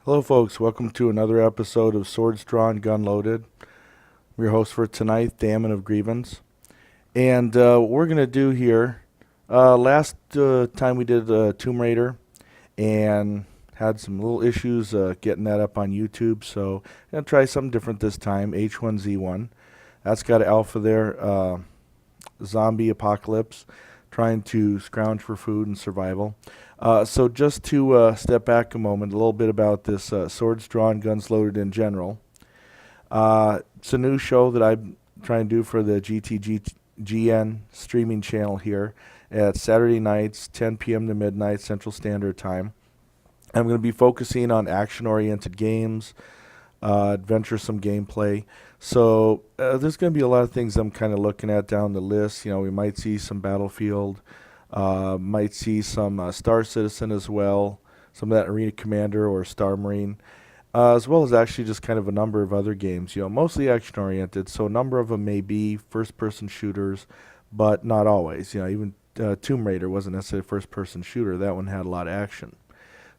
Hello, folks. Welcome to another episode of Swords Drawn, Gun Loaded. I'm your host for tonight, Thamin of Grievance. And what we're going to do here, last time we did Tomb Raider and had some little issues getting that up on YouTube. So I'm going to try something different this time, H1Z1. That's got an alpha there, zombie apocalypse, trying to scrounge for food and survival. So just to step back a moment, a little bit about this Swords Drawn, Guns Loaded in general. It's a new show that I'm trying to do for the GTGN streaming channel here at Saturday nights, 10 p.m. to midnight Central Standard Time. I'm going to be focusing on action-oriented games, adventuresome gameplay. So there's going to be a lot of things I'm kind of looking at down the list. You know, we might see some Battlefield, might see some Star Citizen as well, some of that Arena Commander or Star Marine, as well as actually just kind of a number of other games. You know, mostly action-oriented. So a number of them may be first-person shooters, but not always. You know, even Tomb Raider wasn't necessarily a first-person shooter. That one had a lot of action.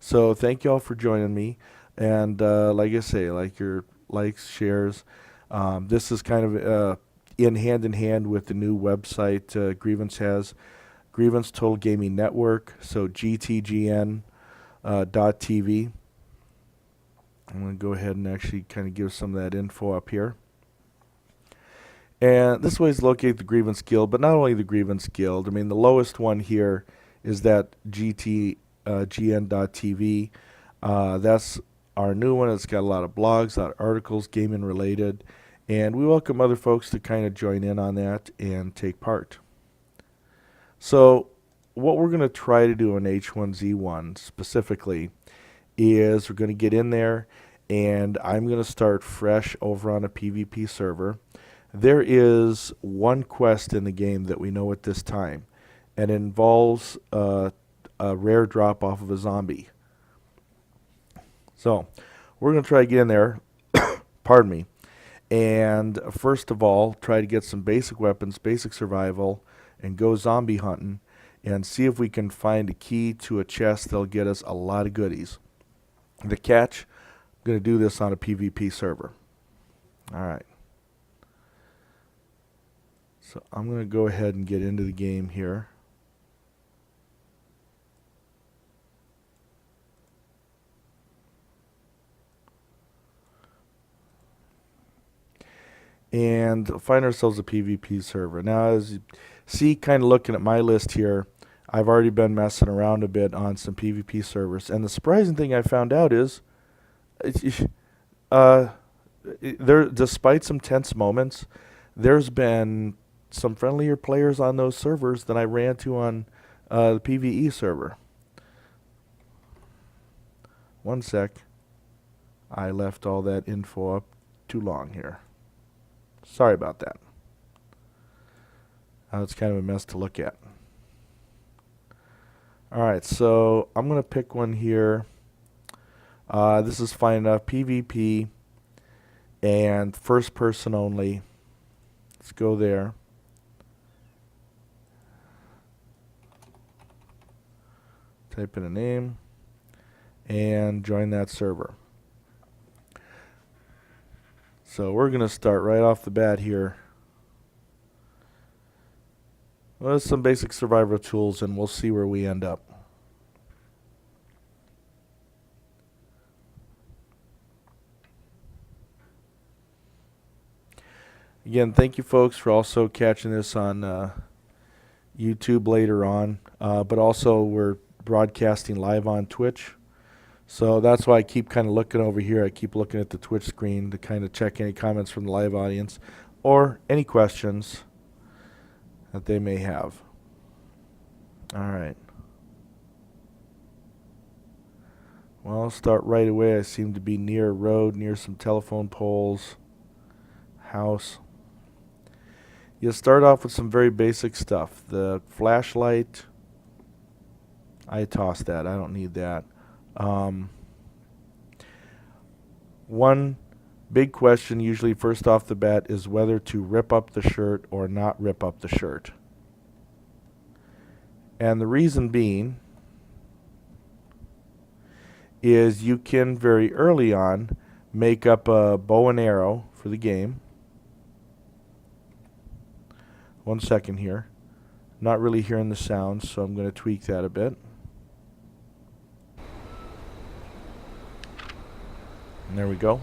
So thank you all for joining me. And like I say, like your likes, shares. This is kind of in hand with the new website Grievance has. Grievance Total Gaming Network, so GTGN .tv. I'm going to go ahead and actually kind of give some of that info up here. And this way is locate the Grievance Guild, but not only the Grievance Guild. I mean, the lowest one here is that GTGN.tv. That's our new one. It's got a lot of blogs, a lot of articles, gaming related. And we welcome other folks to kind of join in on that and take part. So what we're going to try to do in H1Z1 specifically is we're going to get in there and I'm going to start fresh over on a PvP server. There is one quest in the game that we know at this time, and it involves a rare drop off of a zombie. So we're going to try to get in there, pardon me, and first of all try to get some basic weapons, basic survival, and go zombie hunting and see if we can find a key to a chest that'll get us a lot of goodies. The catch, I'm going to do this on a PvP server. Alright. So I'm going to go ahead and get into the game here. And find ourselves a PvP server. Now, as you see, kind of looking at my list here, I've already been messing around a bit on some PvP servers. And the surprising thing I found out is, uh, there, despite some tense moments, there's been some friendlier players on those servers than I ran to on the PvE server. One sec. I left all that info up too long here. Sorry about that. It's kind of a mess to look at. Alright, so I'm going to pick one here. This is fine enough. PvP and first person only. Let's go there. Type in a name and join that server. So we're going to start right off the bat here with some basic survival tools, and we'll see where we end up. Again, thank you folks for also catching this on YouTube later on, but also we're broadcasting live on Twitch. So that's why I keep kind of looking over here. I keep looking at the Twitch screen to kind of check any comments from the live audience or any questions that they may have. All right. Well, I'll start right away. I seem to be near a road, near some telephone poles, house. You'll start off with some very basic stuff. The flashlight, I tossed that. I don't need that. One big question usually first off the bat is whether to rip up the shirt or not rip up the shirt. And the reason being is you can very early on make up a bow and arrow for the game. 1 second here. Not really hearing the sound, so I'm going to tweak that a bit. And there we go.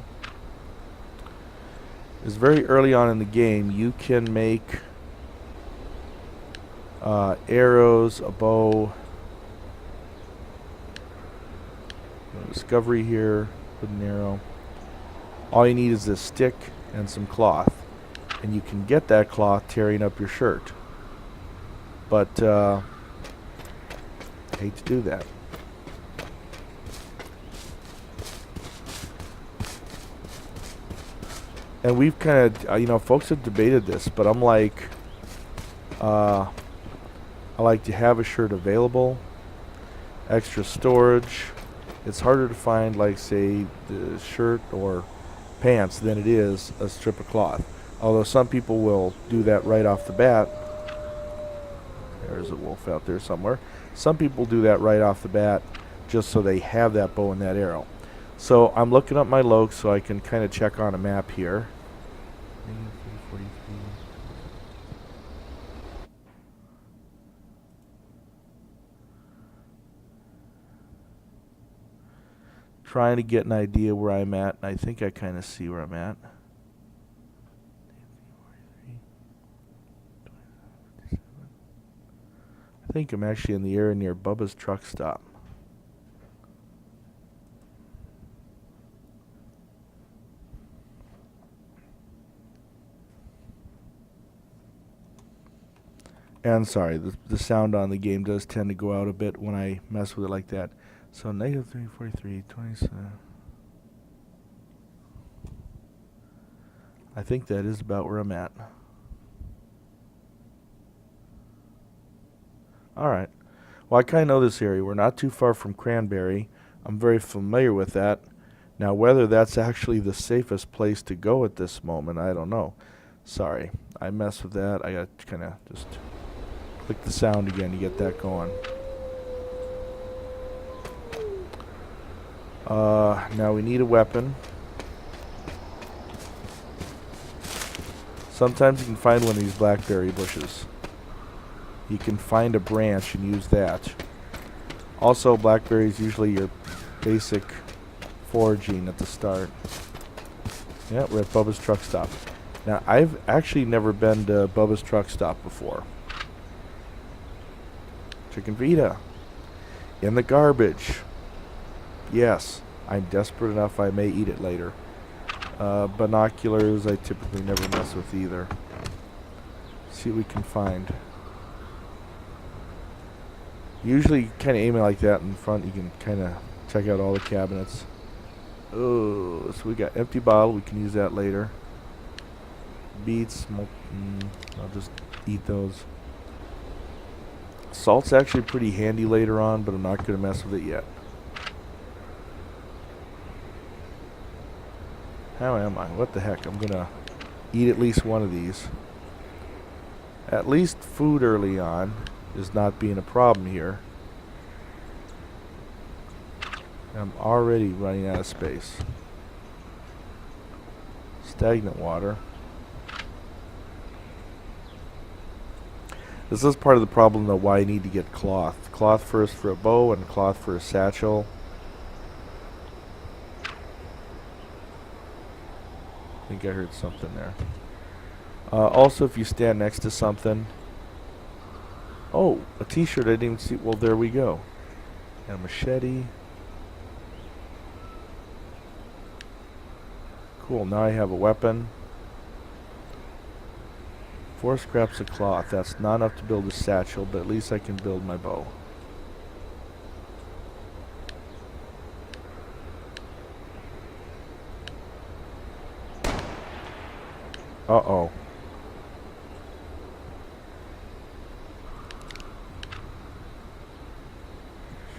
It's very early on in the game. You can make arrows, a bow. Discovery here, put an arrow. All you need is a stick and some cloth. And you can get that cloth tearing up your shirt. But I hate to do that. And we've kind of, folks have debated this, but I'm like, I like to have a shirt available, extra storage. It's harder to find, like, say, the shirt or pants than it is a strip of cloth. Although some people will do that right off the bat. There's a wolf out there somewhere. Some people do that right off the bat just so they have that bow and that arrow. So I'm looking up my log so I can kind of check on a map here. Trying to get an idea where I'm at, and I think I kind of see where I'm at. I think I'm actually in the area near Bubba's truck stop. And sorry, the sound on the game does tend to go out a bit when I mess with it like that. So negative 343, 27. I think that is about where I'm at. Alright. Well, I kind of know this area. We're not too far from Cranberry. I'm very familiar with that. Now, whether that's actually the safest place to go at this moment, I don't know. Sorry. I messed with that. I got to kind of just click the sound again to get that going. Now we need a weapon. Sometimes you can find one of these blackberry bushes. You can find a branch and use that. Also, blackberry is usually your basic foraging at the start. Yeah, we're at Bubba's truck stop. Now, I've actually never been to Bubba's truck stop before. Chicken Vita. In the garbage. Yes, I'm desperate enough I may eat it later. Binoculars I typically never mess with either. See what we can find. Usually kind of aim it like that in front. You can kind of check out all the cabinets. Oh, so we got empty bottle. We can use that later. Beets. I'll just eat those. Salt's actually pretty handy later on, but I'm not going to mess with it yet. How am I? What the heck? I'm going to eat at least one of these. At least food early on is not being a problem here. I'm already running out of space. Stagnant water. This is part of the problem, though, why I need to get cloth. Cloth first for a bow and cloth for a satchel. I think I heard something there. Also, if you stand next to something... Oh, a t-shirt I didn't even see. Well, there we go. And a machete. Cool, now I have a weapon. 4 scraps of cloth. That's not enough to build a satchel, but at least I can build my bow. Uh-oh.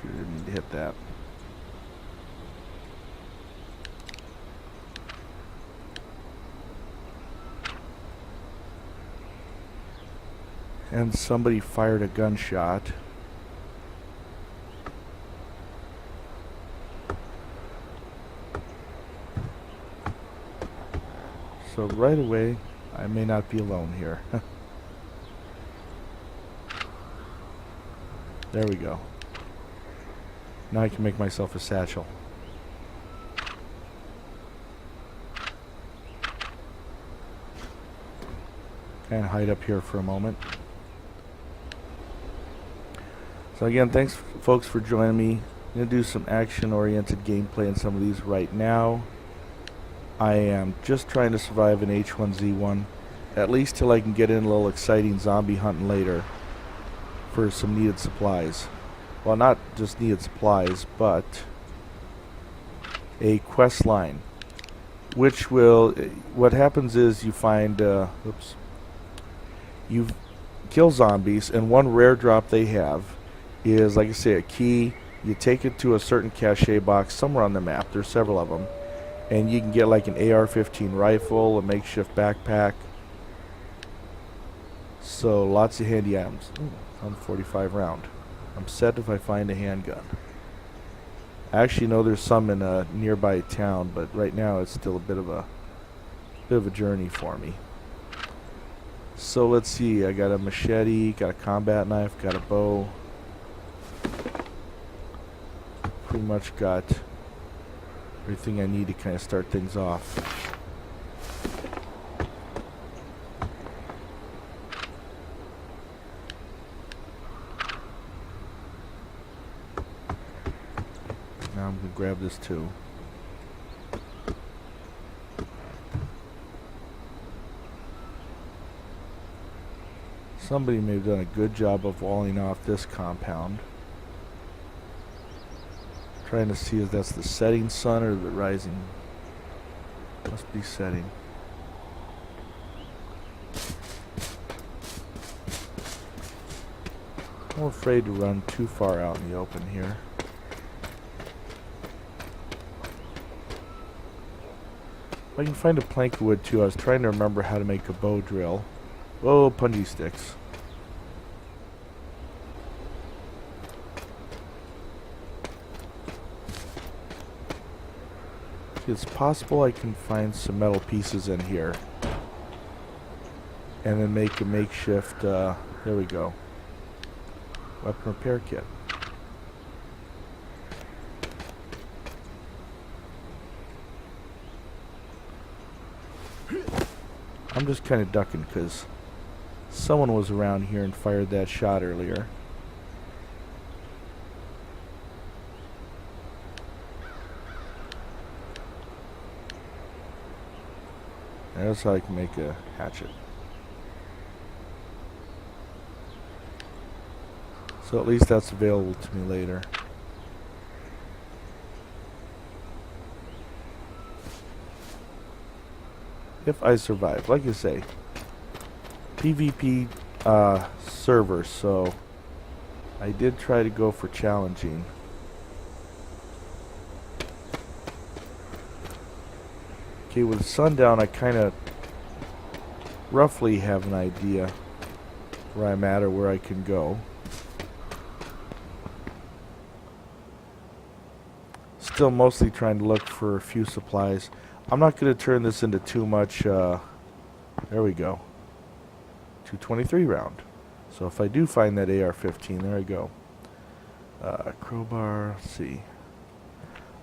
Sure didn't need to hit that. And somebody fired a gunshot. So right away, I may not be alone here. There we go. Now I can make myself a satchel. Kind of hide up here for a moment. So again, thanks folks for joining me. I'm going to do some action-oriented gameplay in some of these right now. I am just trying to survive an H1Z1, at least till I can get in a little exciting zombie hunting later for some needed supplies. Well, not just needed supplies, but a quest line, which will, what happens is you find, you kill zombies, and one rare drop they have is, like I say, a key. You take it to a certain cache box somewhere on the map. There's several of them. And you can get like an AR-15 rifle, a makeshift backpack. So lots of handy items. I'm 45 round. I'm set if I find a handgun. I actually know there's some in a nearby town, but right now it's still a bit of a journey for me. So let's see. I got a machete, got a combat knife, got a bow. Pretty much got everything I need to kind of start things off. Now I'm going to grab this too. Somebody may have done a good job of walling off this compound. Trying to see if that's the setting sun or the rising. Must be setting. I'm afraid to run too far out in the open here. If I can find a plank of wood too. I was trying to remember how to make a bow drill. Oh, punji sticks. It's possible I can find some metal pieces in here and then make a makeshift, there we go, weapon repair kit. I'm just kind of ducking because someone was around here and fired that shot earlier. That's how I can make a hatchet. So at least that's available to me later. If I survive. Like I say, PvP server, so I did try to go for challenging. Okay, with sundown, I kind of roughly have an idea where I'm at or where I can go. Still mostly trying to look for a few supplies. I'm not going to turn this into too much, there we go, 223 round. So if I do find that AR-15, there I go. Crowbar, let's see.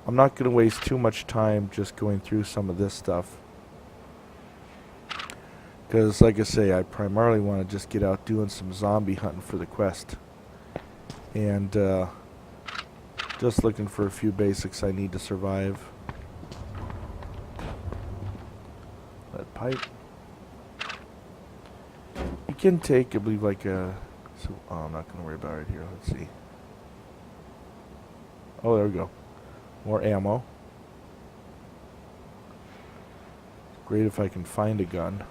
I'm not going to waste too much time just going through some of this stuff. Because, like I say, I primarily want to just get out doing some zombie hunting for the quest. And just looking for a few basics I need to survive. Lead pipe. You can take, I believe, like a... So, oh, I'm not going to worry about it here. Let's see. Oh, there we go. More ammo. Great if I can find a gun.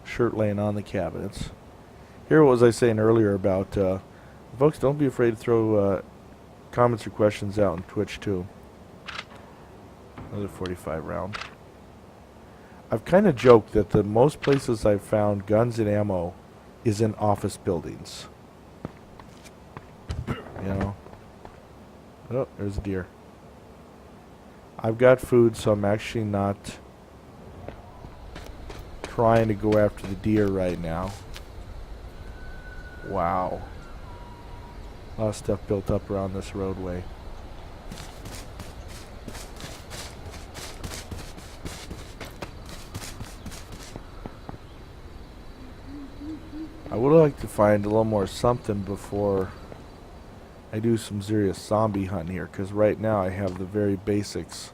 Shirt laying on the cabinets. Here was I saying earlier about folks, don't be afraid to throw comments or questions out on Twitch too. Another 45 round. I've kind of joked that the most places I've found guns and ammo is in office buildings. Oh, there's a deer. I've got food, so I'm actually not trying to go after the deer right now. Wow. A lot of stuff built up around this roadway. I would like to find a little more something before I do some serious zombie hunting here, because right now I have the very basics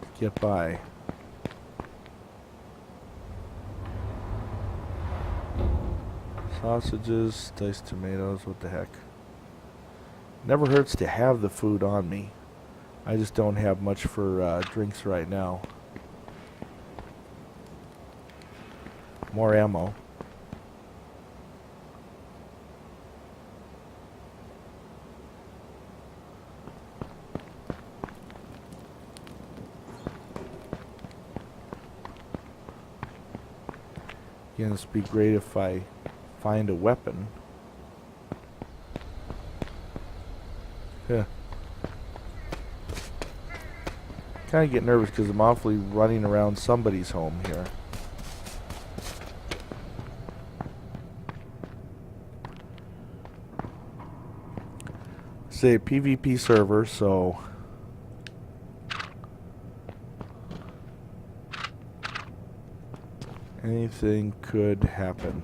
to get by. Sausages, diced tomatoes, what the heck. Never hurts to have the food on me. I just don't have much for drinks right now. More ammo. Again, this would be great if I find a weapon. Yeah. Kind of get nervous because I'm awfully running around somebody's home here. It's a PvP server, so anything could happen.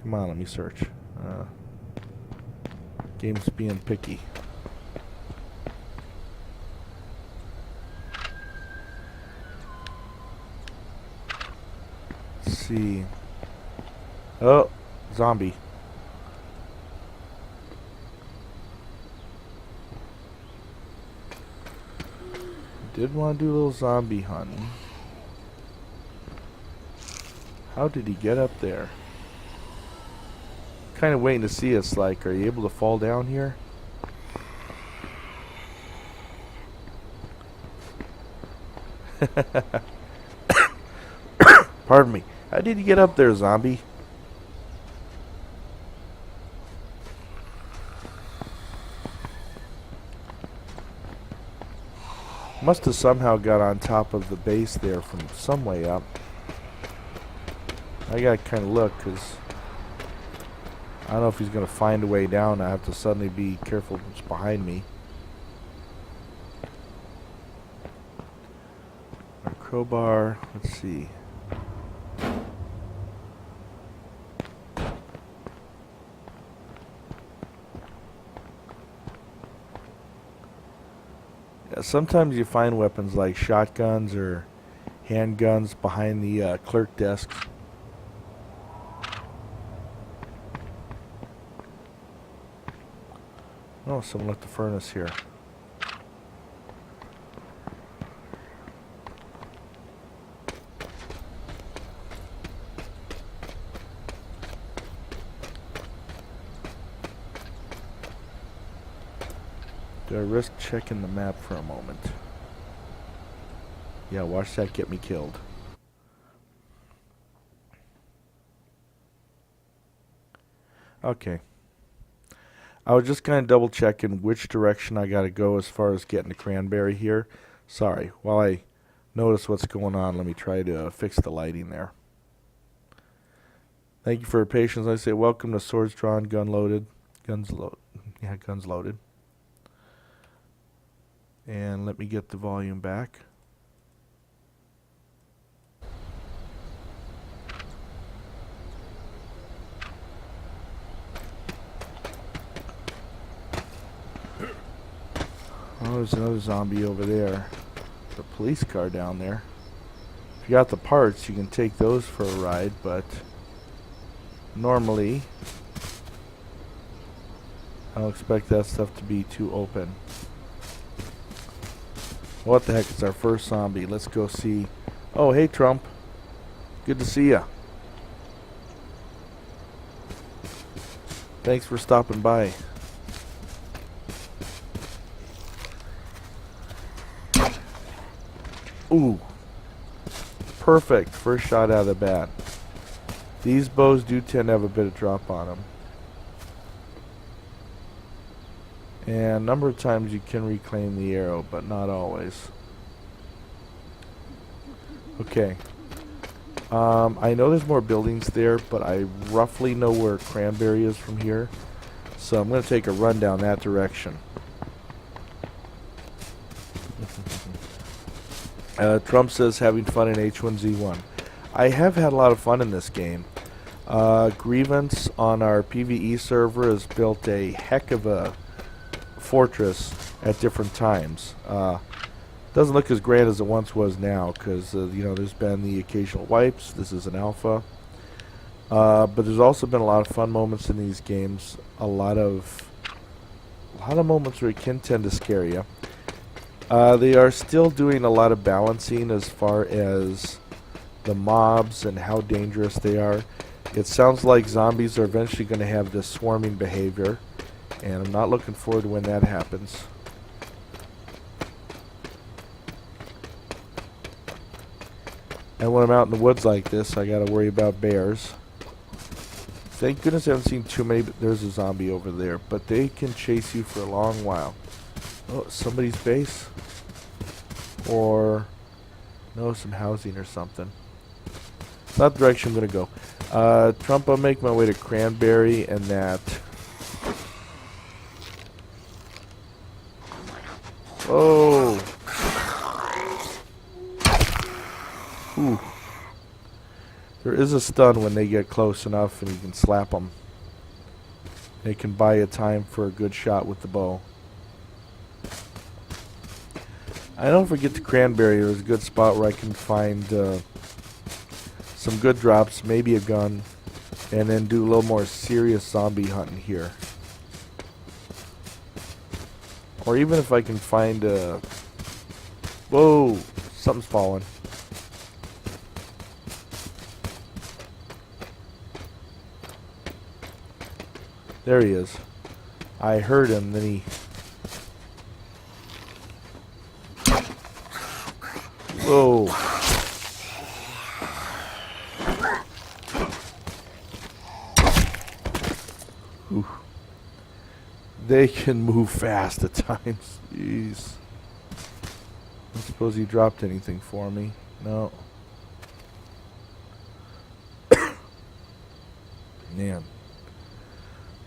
Come on, let me search. Game's being picky. Let's see. Oh, zombie. Did want to do a little zombie hunting. How did he get up there? Kind of waiting to see us. Like, are you able to fall down here? Pardon me. How did you get up there, zombie? Must have somehow got on top of the base there from some way up. I gotta kind of look, because I don't know if he's going to find a way down. I have to suddenly be careful what's behind me. A crowbar. Let's see. Yeah, sometimes you find weapons like shotguns or handguns behind the clerk desks. Oh, someone left the furnace here. Do I risk checking the map for a moment? Yeah, watch that get me killed. Okay. I was just kind of double checking which direction I got to go as far as getting to Cranberry here. Sorry, while I notice what's going on, let me try to fix the lighting there. Thank you for your patience. I say welcome to Swords Drawn, Gun Loaded. Guns loaded. And let me get the volume back. Oh, there's another zombie over there. There's a police car down there. If you got the parts, you can take those for a ride, but normally I don't expect that stuff to be too open. What the heck, it's our first zombie. Let's go see. Oh, hey Trump. Good to see ya. Thanks for stopping by. Ooh. Perfect. First shot out of the bat. These bows do tend to have a bit of drop on them. And a number of times you can reclaim the arrow, but not always. Okay. I know there's more buildings there, but I roughly know where Cranberry is from here. So I'm going to take a run down that direction. Trump says having fun in H1Z1. I have had a lot of fun in this game. Grievance on our PvE server has built a heck of a fortress at different times. Doesn't look as grand as it once was now because you know, there's been the occasional wipes. This is an alpha, but there's also been a lot of fun moments in these games. A lot of moments where it can tend to scare you. They are still doing a lot of balancing as far as the mobs and how dangerous they are. It sounds like zombies are eventually going to have this swarming behavior, and I'm not looking forward to when that happens. And when I'm out in the woods like this, I gotta worry about bears. Thank goodness I haven't seen too many, but there's a zombie over there. But they can chase you for a long while. Oh, somebody's base? Or, no, some housing or something. It's not the direction I'm gonna go. Trump, I'll make my way to Cranberry and that. Oh! Ooh. There is a stun when they get close enough and you can slap them. They can buy you time for a good shot with the bow. I don't forget the Cranberry. There's a good spot where I can find some good drops, maybe a gun, and then do a little more serious zombie hunting here. Or even if I can find a... Whoa! Something's falling. There he is. I heard him, then he... Whoa. Ooh. They can move fast at times. Jeez. I don't suppose he dropped anything for me. No. Man.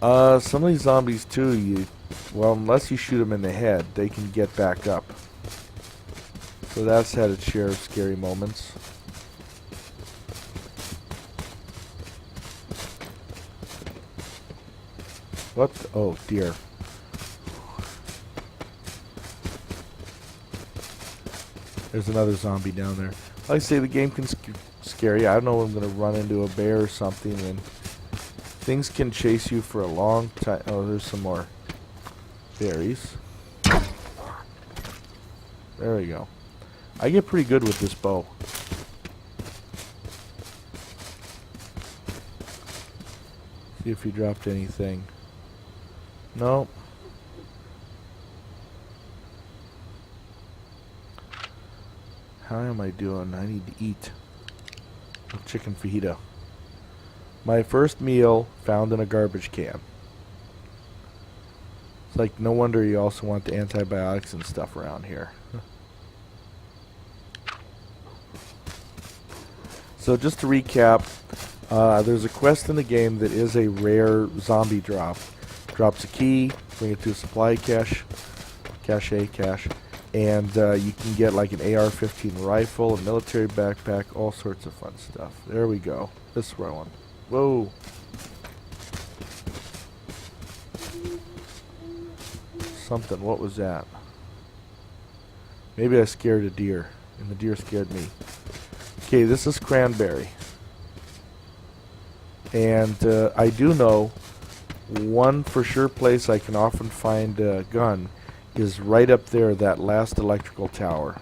Some of these zombies too, well, unless you shoot them in the head, they can get back up. So that's had its share of scary moments. What? Oh dear. There's another zombie down there. Like I say, the game can scare you. I don't know when I'm going to run into a bear or something, and things can chase you for a long time. Oh, there's some more berries. There we go. I get pretty good with this bow. See if he dropped anything. No. How am I doing? I need to eat. Chicken fajita. My first meal found in a garbage can. It's like, no wonder you also want the antibiotics and stuff around here. So just to recap, there's a quest in the game that is a rare zombie drop. Drops a key, bring it to a supply cache, and you can get like an AR-15 rifle, a military backpack, all sorts of fun stuff. There we go. This is where I want. Whoa. Something. What was that? Maybe I scared a deer, and the deer scared me. Okay, this is Cranberry. And I do know one for sure place I can often find a gun is right up there, that last electrical tower.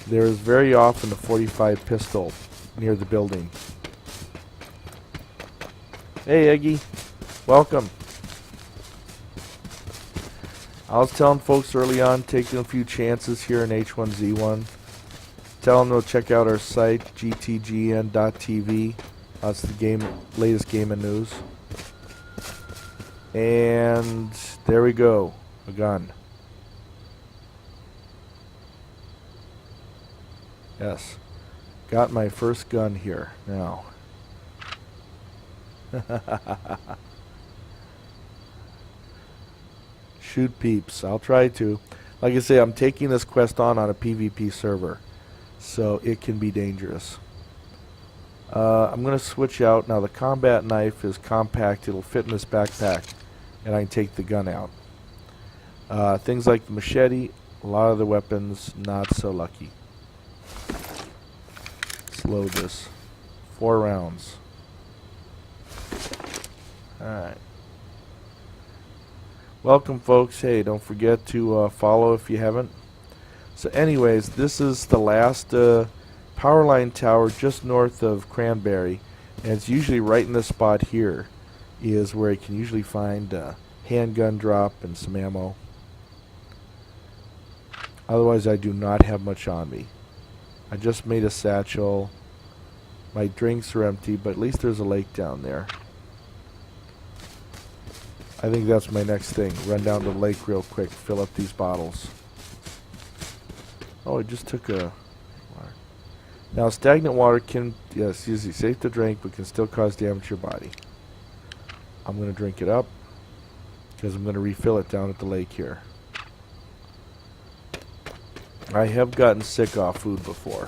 There is very often a .45 pistol near the building. Hey, Eggy. Welcome. I was telling folks early on, taking a few chances here in H1Z1. Tell them to check out our site, gtgn.tv. That's the latest game and news. And there we go. A gun. Yes. Got my first gun here now. Shoot peeps. I'll try to. Like I say, I'm taking this quest on a PvP server, so it can be dangerous. I'm going to switch out. Now the combat knife is compact. It'll fit in this backpack, and I can take the gun out. Things like the machete, a lot of the weapons, not so lucky. Let's load this. 4 rounds. Alright. Welcome, folks. Hey, don't forget to follow if you haven't. So anyways, this is the last power line tower just north of Cranberry, and it's usually right in this spot here is where you can usually find a handgun drop and some ammo. Otherwise, I do not have much on me. I just made a satchel. My drinks are empty, but at least there's a lake down there. I think that's my next thing. Run down to the lake real quick, fill up these bottles. Oh, I just took a... Now, stagnant water can, yes, usually safe to drink, but can still cause damage to your body. I'm going to drink it up, because I'm going to refill it down at the lake here. I have gotten sick off food before.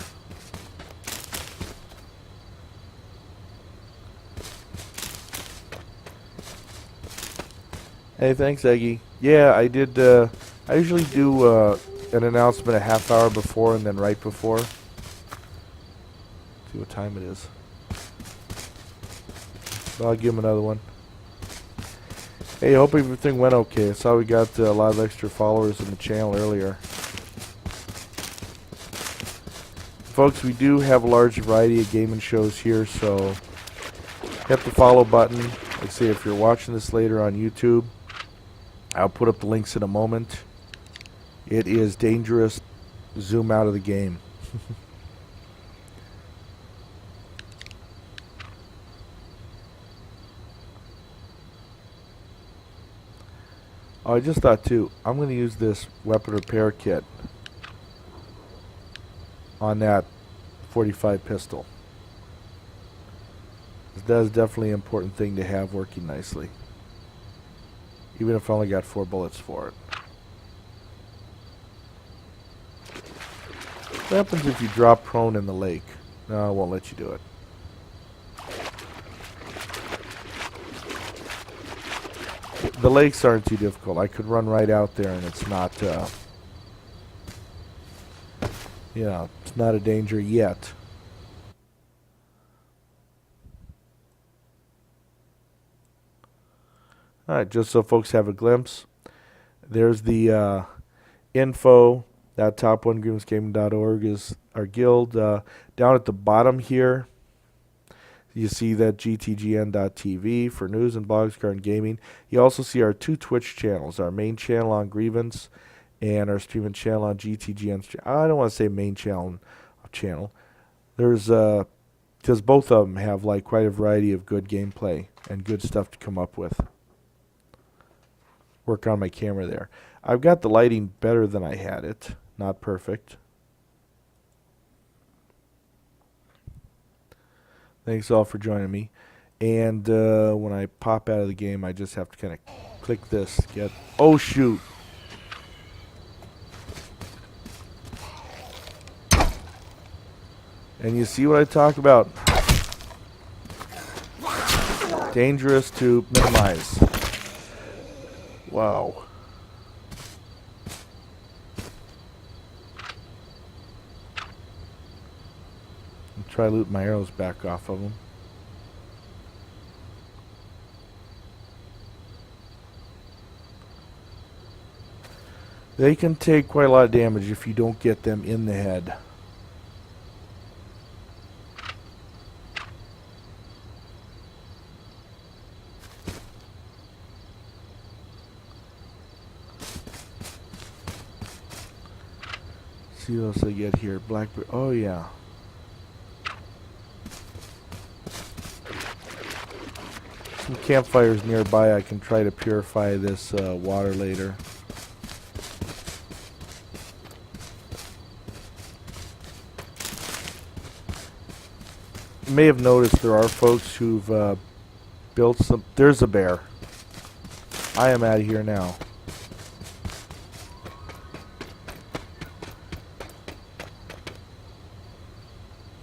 Hey, thanks, Eggy. Yeah, I did, I usually do an announcement a half hour before and then right before. See what time it is. Well, I'll give him another one. Hey, hope everything went okay. I saw we got a lot of extra followers in the channel earlier. Folks, we do have a large variety of gaming shows here, so hit the follow button. Like I say, if you're watching this later on YouTube, I'll put up the links in a moment. It is dangerous. Zoom out of the game. Oh, I just thought too, I'm going to use this weapon repair kit on that 45 pistol. That is definitely an important thing to have working nicely. Even if I only got 4 bullets for it. What happens if you drop prone in the lake? No, I won't let you do it. The lakes aren't too difficult. I could run right out there and it's not, you know, it's not a danger yet. Alright, just so folks have a glimpse, there's the info. That top1grievance.org is our guild. Down at the bottom here, you see that gtgn.tv for news and blogs, card and gaming. You also see our 2 Twitch channels, our main channel on Grievance and our streaming channel on GTGN. I don't want to say main channel. There's because both of them have like quite a variety of good gameplay and good stuff to come up with. Work on my camera there. I've got the lighting better than I had it. Not perfect. Thanks all for joining me. And when I pop out of the game, I just have to kind of click this. Get. Oh, shoot. And you see what I talk about. Dangerous to minimize. Wow. Try to loot my arrows back off of them. They can take quite a lot of damage if you don't get them in the head. See what else I get here. Blackberry. Oh, yeah. Some campfires nearby. I can try to purify this water later. You may have noticed there are folks who've built some... There's a bear. I am out of here now.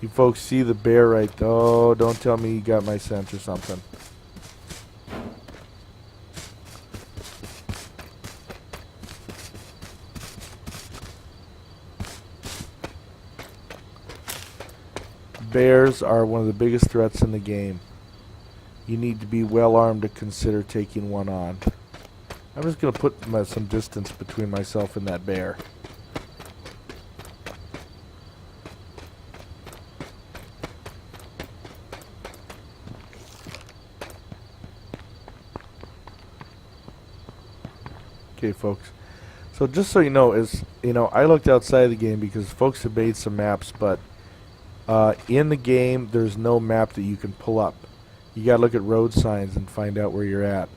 You folks see the bear right... Oh, don't tell me you got my scent or something. Bears are one of the biggest threats in the game. You need to be well armed to consider taking one on. I'm just going to put some distance between myself and that bear. Okay, folks. So just so you know, I looked outside the game because folks have made some maps, but in the game there's no map that you can pull up. You gotta look at road signs and find out where you're at.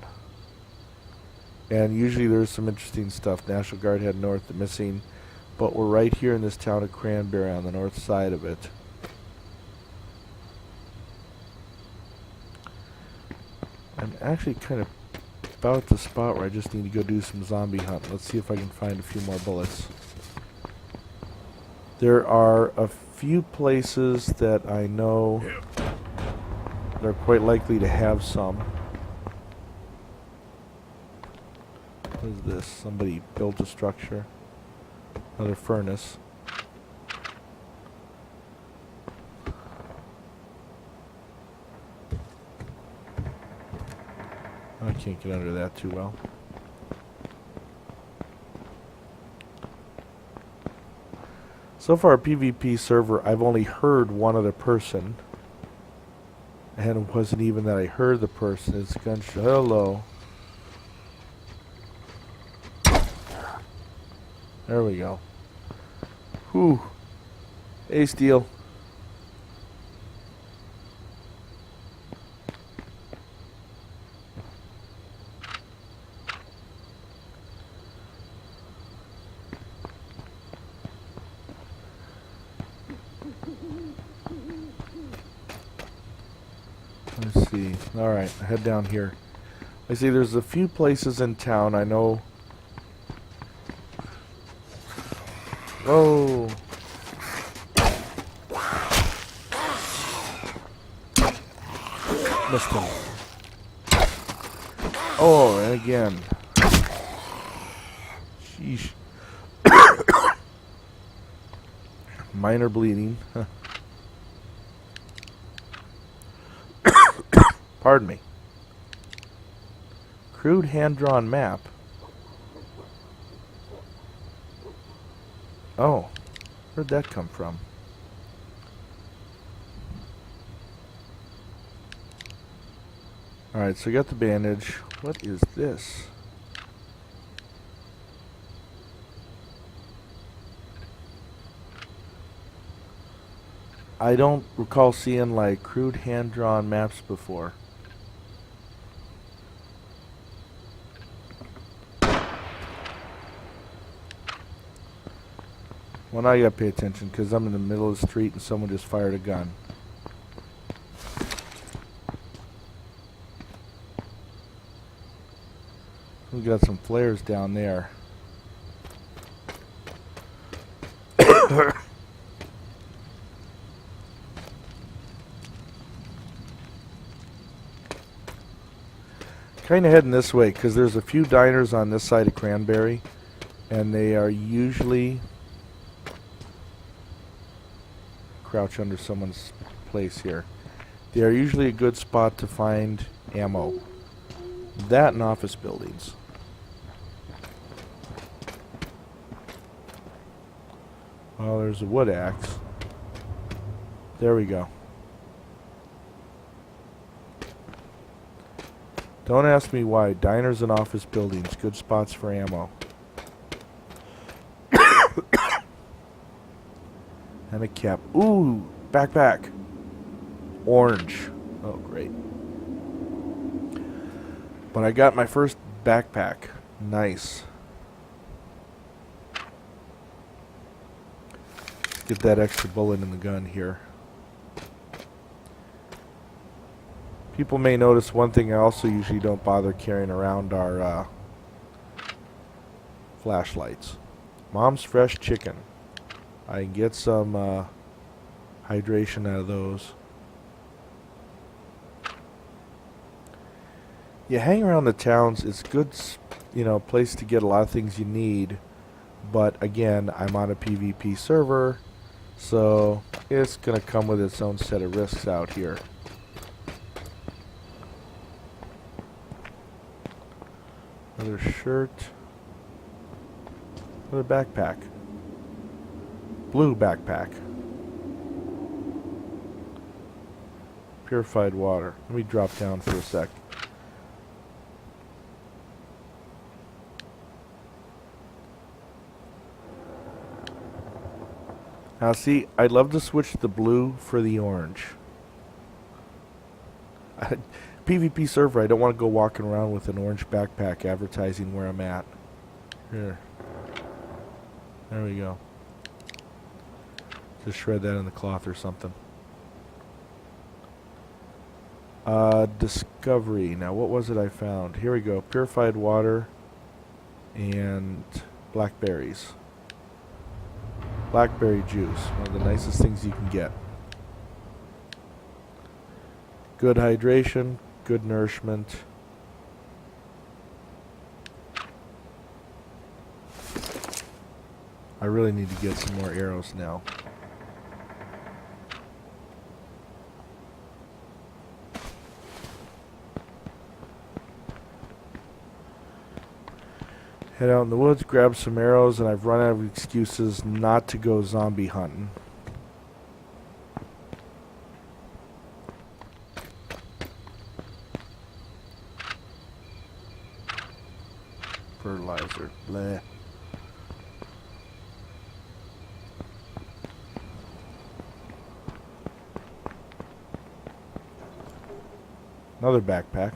And usually there's some interesting stuff. National Guard head north, missing, but we're right here in this town of Cranberry on the north side of it. I'm actually kind of about the spot where I just need to go do some zombie hunt. Let's see if I can find a few more bullets. There are a few places that I know that are quite likely to have some. What is this? Somebody built a structure. Another furnace. I can't get under that too well. So far, a PvP server, I've only heard one other person. And it wasn't even that I heard the person. It's gunshot. Hello. There we go. Whew. Hey, Steel. Let's see. Alright, head down here. I see there's a few places in town I know. Oh. Missed him. Oh, and again. Sheesh. Minor bleeding. Pardon me. Crude hand-drawn map. Oh, where'd that come from? Alright, so I got the bandage. What is this? I don't recall seeing like crude hand-drawn maps before. Well, now you gotta pay attention because I'm in the middle of the street and someone just fired a gun. We got some flares down there. Kind of heading this way because there's a few diners on this side of Cranberry, and they are usually crouch under someone's place here. They are usually a good spot to find ammo. That and office buildings. Oh, there's a wood axe. There we go. Don't ask me why. Diners and office buildings, good spots for ammo. And a cap. Ooh, backpack. Orange. Oh, great. But I got my first backpack. Nice. Get that extra bullet in the gun here. People may notice one thing I also usually don't bother carrying around are flashlights. Mom's Fresh Chicken. I can get some hydration out of those. You hang around the towns, it's a good, place to get a lot of things you need. But again, I'm on a PvP server, so it's going to come with its own set of risks out here. Another shirt. Another backpack. Blue backpack. Purified water. Let me drop down for a sec. Now see, I'd love to switch the blue for the orange. PvP server, I don't want to go walking around with an orange backpack advertising where I'm at. Here. There we go. Just shred that in the cloth or something. Discovery. Now what was it I found? Here we go. Purified water and blackberries. Blackberry juice. One of the nicest things you can get. Good hydration. Good nourishment. I really need to get some more arrows now. Head out in the woods, grab some arrows, and I've run out of excuses not to go zombie hunting. Fertilizer. Bleh. Another backpack.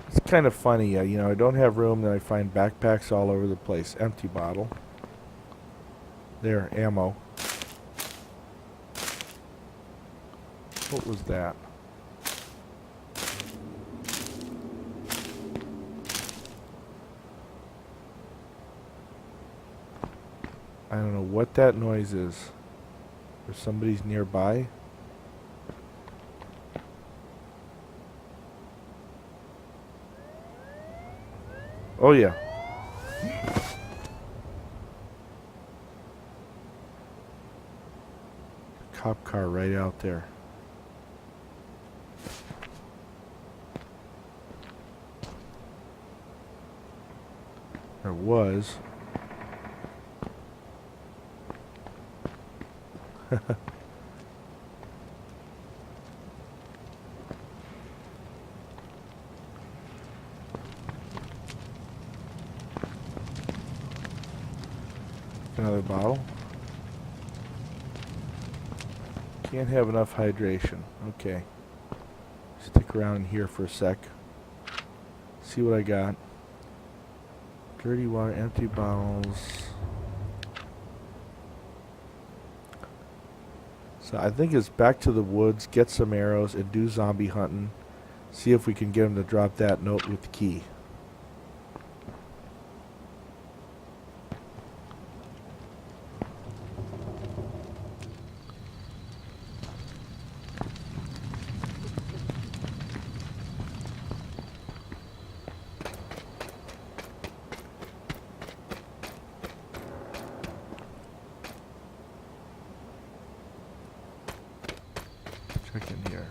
It's kind of funny, I don't have room, then I find backpacks all over the place. Empty bottle. There, ammo. What was that? I don't know what that noise is. If somebody's nearby. Oh yeah. Cop car right out there. There was. Another bottle. Can't have enough hydration. Okay. Stick around in here for a sec. See what I got. Dirty water, empty bottles. So I think it's back to the woods, get some arrows, and do zombie hunting. See if we can get him to drop that note with the key. Check in here.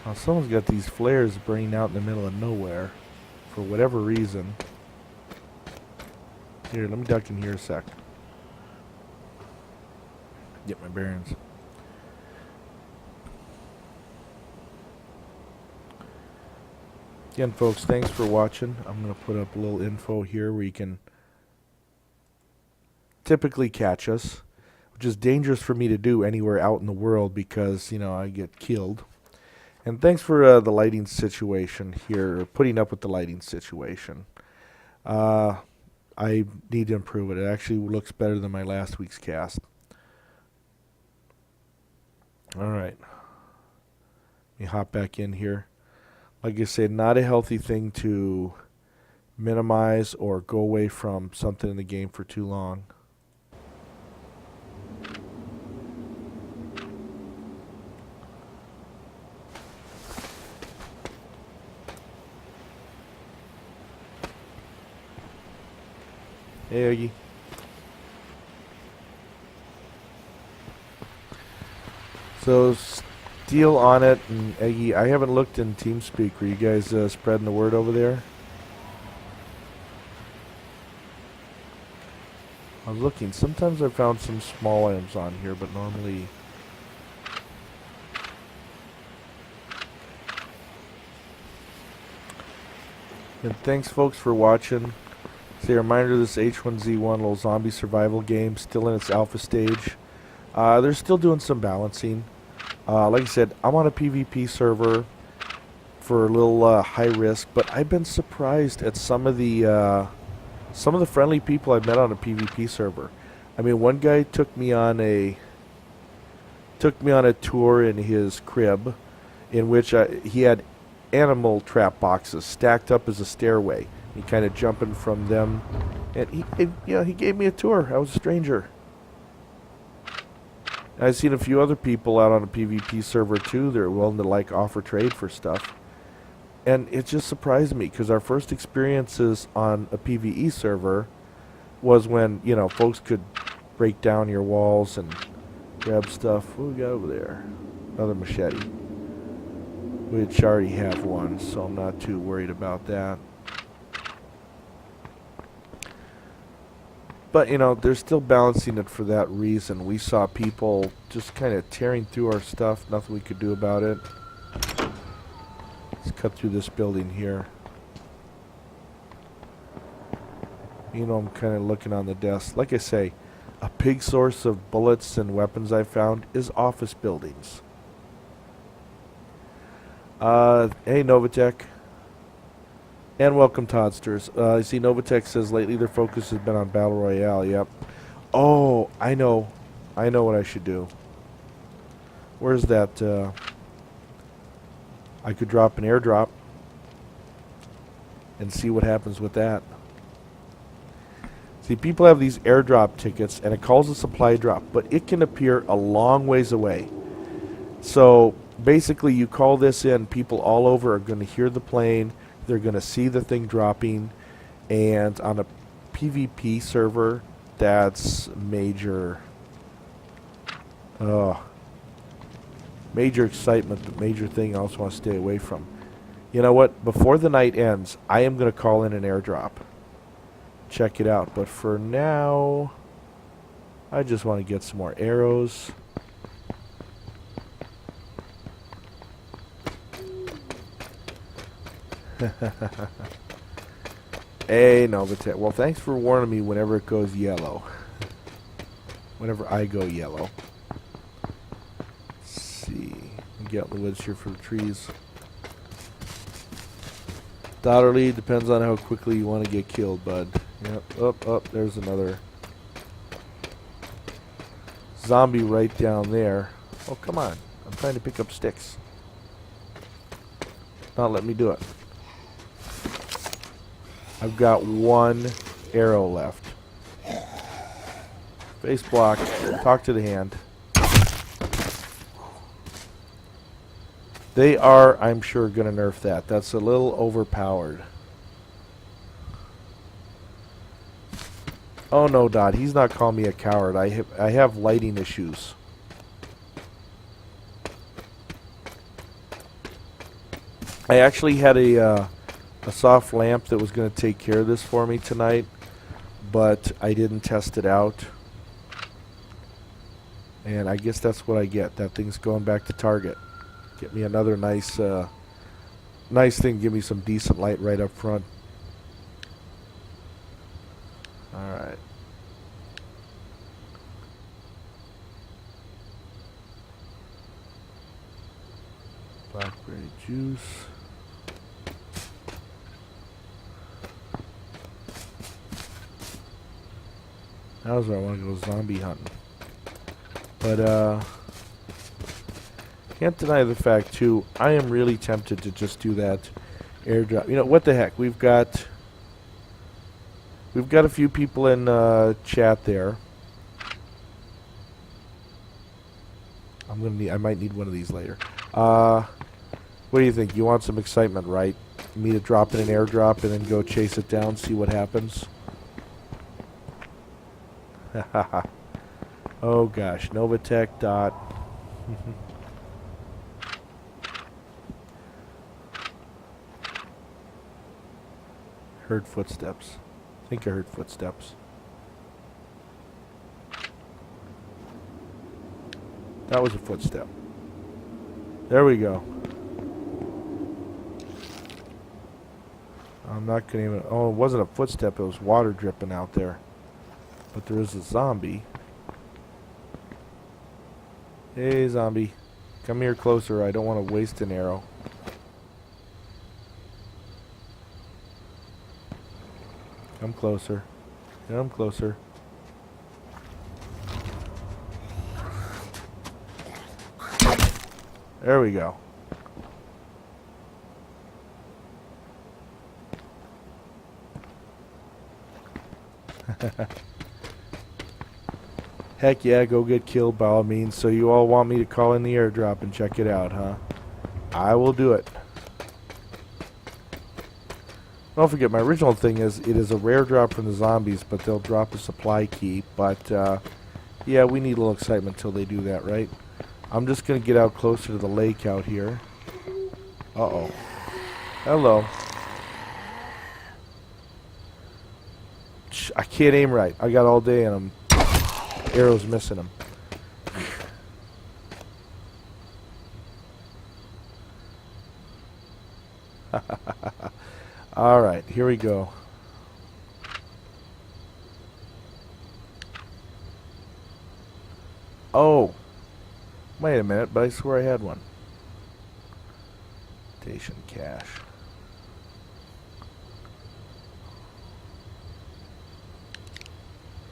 Now someone's got these flares burning out in the middle of nowhere for whatever reason. Here, let me duck in here a sec. Get my bearings. Again, folks, thanks for watching. I'm going to put up a little info here where you can typically catch us, which is dangerous for me to do anywhere out in the world because, I get killed. And thanks for the lighting situation here, or putting up with the lighting situation. I need to improve it. It actually looks better than my last week's cast. All right. Let me hop back in here. Like I said, not a healthy thing to minimize or go away from something in the game for too long. Hey, Iggy. So, Steel on it, and Eggy, I haven't looked in TeamSpeak. Are you guys spreading the word over there? I was looking. Sometimes I found some small items on here, but normally... And thanks, folks, for watching. Say a reminder, this H1Z1 little zombie survival game, still in its alpha stage. They're still doing some balancing. Like I said, I'm on a PvP server for a little high risk, but I've been surprised at some of the friendly people I've met on a PvP server. I mean, one guy took me on a tour in his crib, in which he had animal trap boxes stacked up as a stairway. He kind of jumping from them, and he gave me a tour. I was a stranger. I've seen a few other people out on a PvP server too. They're willing to offer trade for stuff, and it just surprised me because our first experiences on a PvE server was when folks could break down your walls and grab stuff. What do we got over there? Another machete, which I already have one, so I'm not too worried about that. But, they're still balancing it for that reason. We saw people just kind of tearing through our stuff. Nothing we could do about it. Let's cut through this building here. I'm kind of looking on the desk. Like I say, a big source of bullets and weapons I found is office buildings. Hey, Novatech. And welcome, Toddsters. I see Novatech says lately their focus has been on Battle Royale. Yep. Oh, I know. I know what I should do. Where's that? I could drop an airdrop and see what happens with that. See, people have these airdrop tickets, and it calls a supply drop, but it can appear a long ways away. So, basically, you call this in, people all over are going to hear the plane. They're going to see the thing dropping, and on a PvP server, that's major excitement, but major thing I also want to stay away from. You know what? Before the night ends, I am going to call in an airdrop. Check it out. But for now, I just want to get some more arrows. Hey, Novatech. Well, thanks for warning me whenever it goes yellow. Whenever I go yellow. Let's see. Get out in the woods here for the trees. Daughterly, depends on how quickly you want to get killed, bud. Yep. Up. There's another zombie right down there. Oh, come on. I'm trying to pick up sticks. Not let me do it. I've got one arrow left. Face block. Talk to the hand. They are, I'm sure, going to nerf that. That's a little overpowered. Oh no, Dot. He's not calling me a coward. I have lighting issues. I actually had a soft lamp that was going to take care of this for me tonight, but I didn't test it out. And I guess that's what I get. That thing's going back to Target. Get me another nice nice thing to give me some decent light right up front. Alright. Blackberry juice. That was where I want to go zombie hunting. But, can't deny the fact, too, I am really tempted to just do that airdrop. You know, what the heck? We've got a few people in chat there. I might need one of these later. What do you think? You want some excitement, right? Me to drop in an airdrop and then go chase it down, see what happens? Oh gosh, Novatech dot. Heard footsteps. I think I heard footsteps. That was a footstep. There we go. I'm not gonna even. Oh, it wasn't a footstep. It was water dripping out there. But there is a zombie. Hey, zombie. Come here closer. I don't want to waste an arrow. Come closer. Come closer. There we go. Heck yeah, go get killed by all means. So you all want me to call in the airdrop and check it out, huh? I will do it. Don't forget, my original thing is, it is a rare drop from the zombies, but they'll drop a supply key. But, yeah, we need a little excitement until they do that, right? I'm just going to get out closer to the lake out here. Uh-oh. Hello. I can't aim right. I got all day and I'm arrows missing them. Alright, here we go. Oh. Wait a minute, but I swear I had one. Station cache.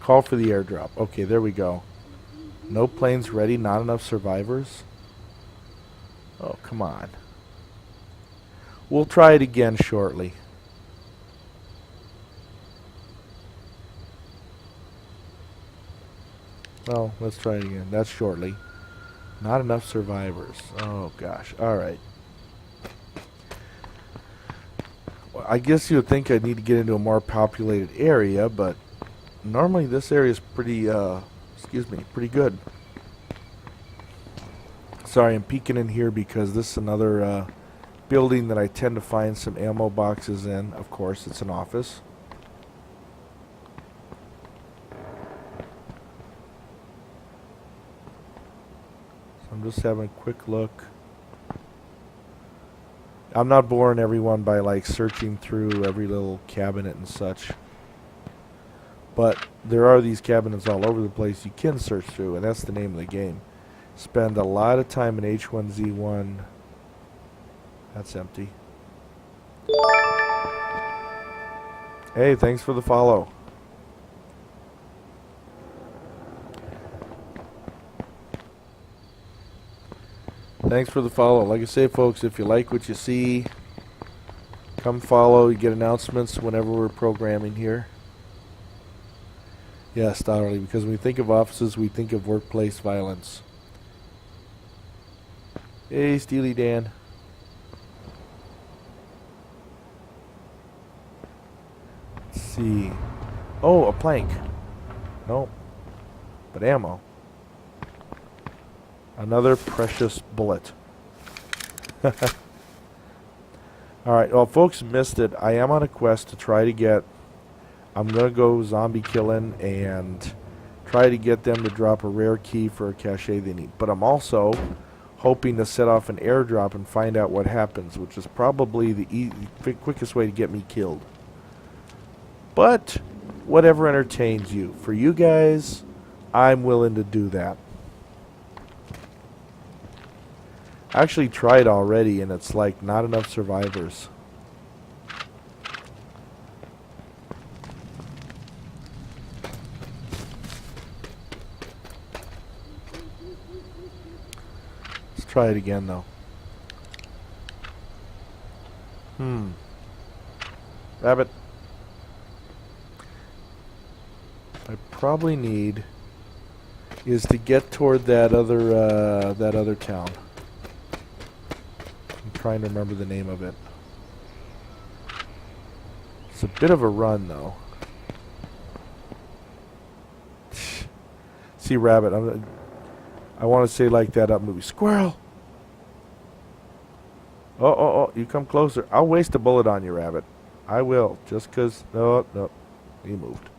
Call for the airdrop. Okay, there we go. No planes ready, not enough survivors. Oh, come on. We'll try it again shortly. Well, let's try it again. That's shortly. Not enough survivors. Oh, gosh. Alright. Well, I guess you would think I'd need to get into a more populated area, but normally this area is pretty, pretty good. Sorry, I'm peeking in here because this is another building that I tend to find some ammo boxes in. Of course, it's an office. So I'm just having a quick look. I'm not boring everyone by like searching through every little cabinet and such. But there are these cabinets all over the place you can search through, and that's the name of the game. Spend a lot of time in H1Z1. That's empty. Hey, thanks for the follow. Thanks for the follow. Like I say, folks, if you like what you see, come follow. You get announcements whenever we're programming here. Yes, totally, because when we think of offices, we think of workplace violence. Hey, Steely Dan. Let's see. Oh, a plank. Nope. But ammo. Another precious bullet. Alright, well, folks missed it. I am on a quest to try to get... I'm going to go zombie killing and try to get them to drop a rare key for a cache they need. But I'm also hoping to set off an airdrop and find out what happens, which is probably the quickest way to get me killed. But whatever entertains you. For you guys, I'm willing to do that. I actually tried already, and it's like not enough survivors. Let's try it again, though. Rabbit. I probably need is to get toward that other town. I'm trying to remember the name of it. It's a bit of a run, though. See, rabbit. I want to say like that up movie. Squirrel. Oh! You come closer. I'll waste a bullet on you, rabbit. I will, just 'cause. No, he moved.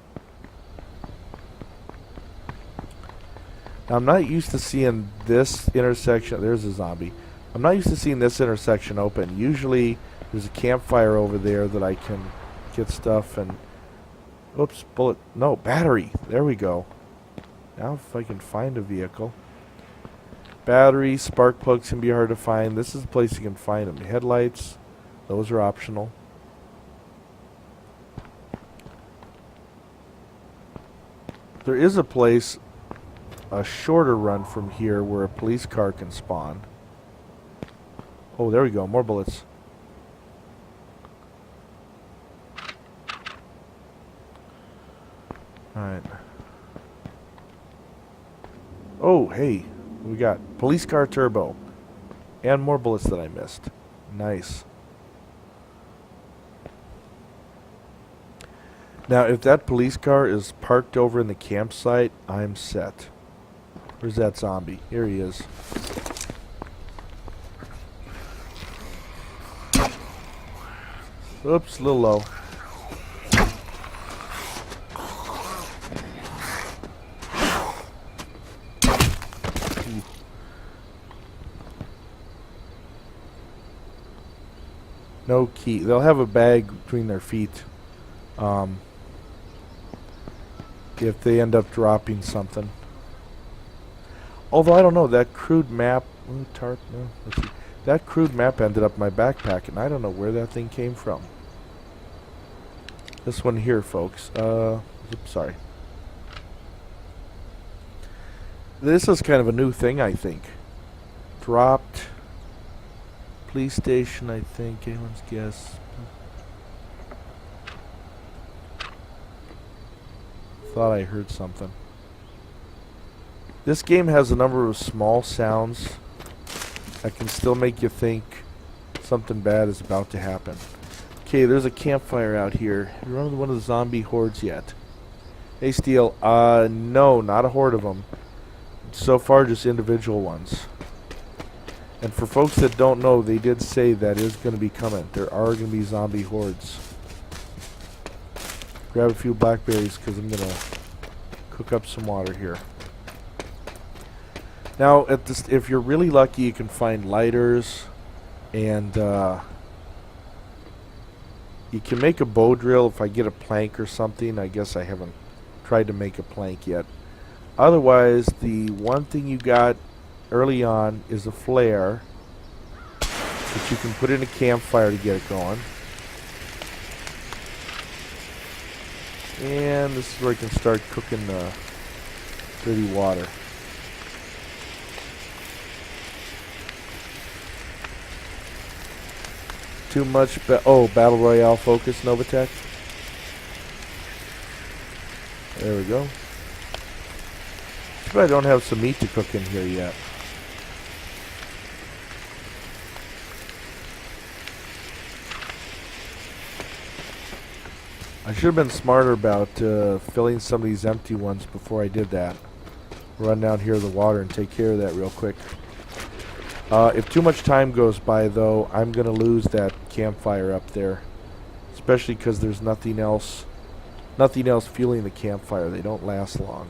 Now, I'm not used to seeing this intersection. There's a zombie. I'm not used to seeing this intersection open. Usually, there's a campfire over there that I can get stuff and... Oops, bullet. No, battery. There we go. Now, if I can find a vehicle. Battery, spark plugs can be hard to find. This is the place you can find them. Headlights, those are optional. There is a place, a shorter run from here, where a police car can spawn. Oh, there we go. More bullets. Alright. Oh, hey. We got police car turbo. And more bullets that I missed. Nice. Now, if that police car is parked over in the campsite, I'm set. Where's that zombie? Here he is. Oops, a little low. No key. They'll have a bag between their feet. If they end up dropping something. Although I don't know, that crude map. Let's see. That crude map ended up in my backpack, and I don't know where that thing came from. This one here, folks. Oops, sorry. This is kind of a new thing, I think. Dropped. Police station, I think. Anyone's guess. Thought I heard something. This game has a number of small sounds that can still make you think something bad is about to happen. Okay, there's a campfire out here. You run into one of the zombie hordes yet? Hey, Steel. No, not a horde of them. So far, just individual ones. And for folks that don't know, they did say that is going to be coming. There are going to be zombie hordes. Grab a few blackberries because I'm going to cook up some water here. Now, if you're really lucky, you can find lighters, and you can make a bow drill if I get a plank or something. I guess I haven't tried to make a plank yet. Otherwise, the one thing you got early on is a flare, which you can put in a campfire to get it going. And this is where I can start cooking the dirty water. Too much Battle Royale focus, Novatech. There we go. But I don't have some meat to cook in here yet. I should have been smarter about filling some of these empty ones before I did that. Run down here to the water and take care of that real quick. If too much time goes by, though, I'm going to lose that campfire up there. Especially because there's nothing else fueling the campfire. They don't last long.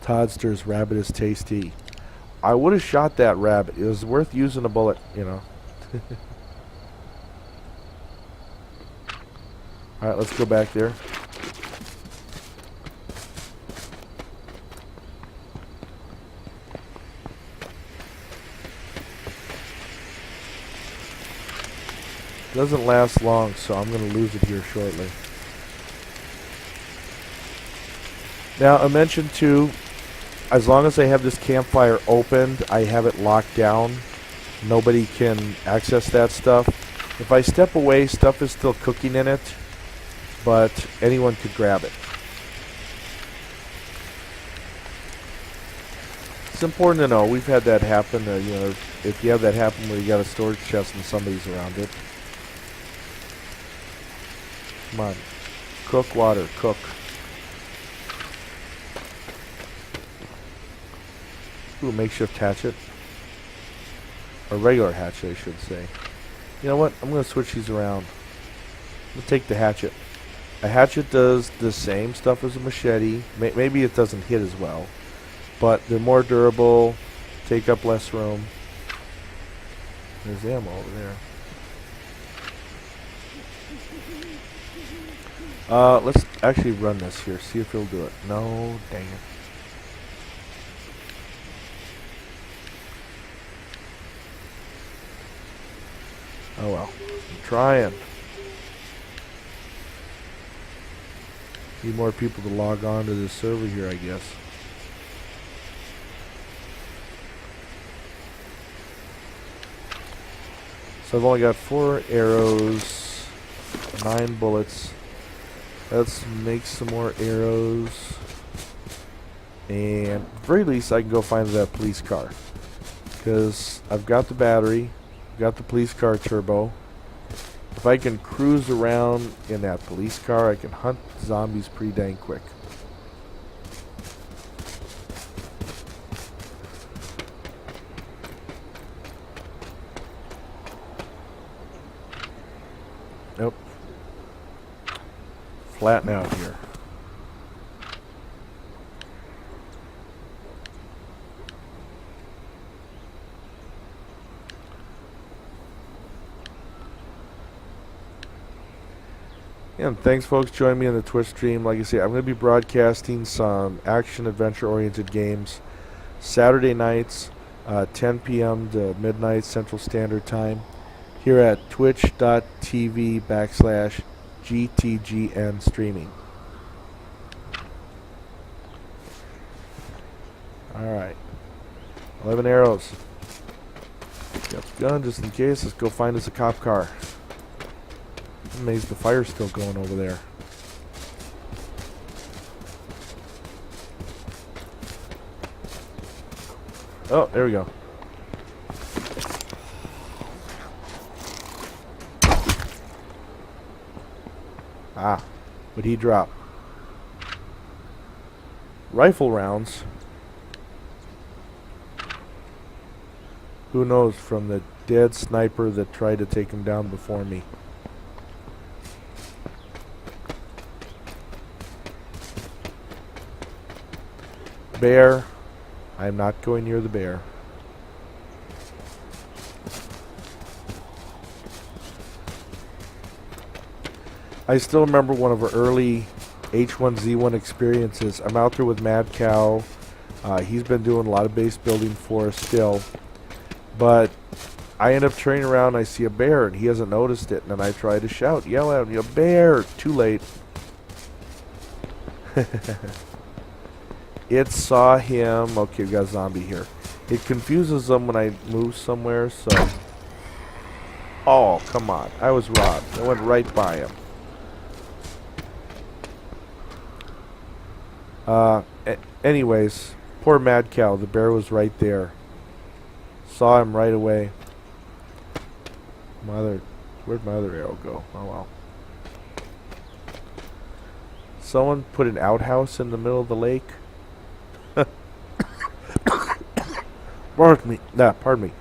Toddster's rabbit is tasty. I would have shot that rabbit. It was worth using a bullet, you know. Alright, let's go back there. Doesn't last long, so I'm going to lose it here shortly. Now, I mentioned too, as long as I have this campfire opened, I have it locked down. Nobody can access that stuff. If I step away, stuff is still cooking in it, but anyone could grab it. It's important to know. We've had that happen. You know, if you have that happen where you got a storage chest and somebody's around it. Come on. Cook water. Cook. Ooh, makeshift hatchet. Or regular hatchet, I should say. You know what? I'm going to switch these around. I'm going to take the hatchet. A hatchet does the same stuff as a machete. Maybe it doesn't hit as well. But they're more durable. Take up less room. There's ammo over there. Let's actually run this here. See if he'll do it. No, dang it. Oh well. I'm trying. Need more people to log on to this server here, I guess. So I've only got 4 arrows, 9 bullets. Let's make some more arrows. And at the very least, I can go find that police car. Because I've got the battery, got the police car turbo. If I can cruise around in that police car, I can hunt zombies pretty dang quick. Nope. Flatten out here. And thanks, folks, joining me on the Twitch stream. Like I say, I'm going to be broadcasting some action-adventure-oriented games Saturday nights, 10 p.m. to midnight Central Standard Time, here at twitch.tv/GTGN streaming. Alright. 11 arrows. Got the gun just in case. Let's go find us a cop car. I'm amazed the fire's still going over there. Oh, there we go. Ah, what'd he drop? Rifle rounds. Who knows, from the dead sniper that tried to take him down before me. Bear. I'm not going near the bear. I still remember one of our early H1Z1 experiences. I'm out there with Mad Cow. He's been doing a lot of base building for us still. But I end up turning around and I see a bear and he hasn't noticed it. And then I try to shout, yell at him, "You bear!" Too late. It saw him. Okay, we got a zombie here. It confuses them when I move somewhere, so... Oh, come on. I was robbed. I went right by him. Anyways, poor Mad Cow. The bear was right there. Saw him right away. Where'd my other arrow go? Oh, well. Someone put an outhouse in the middle of the lake. Pardon me. Pardon me.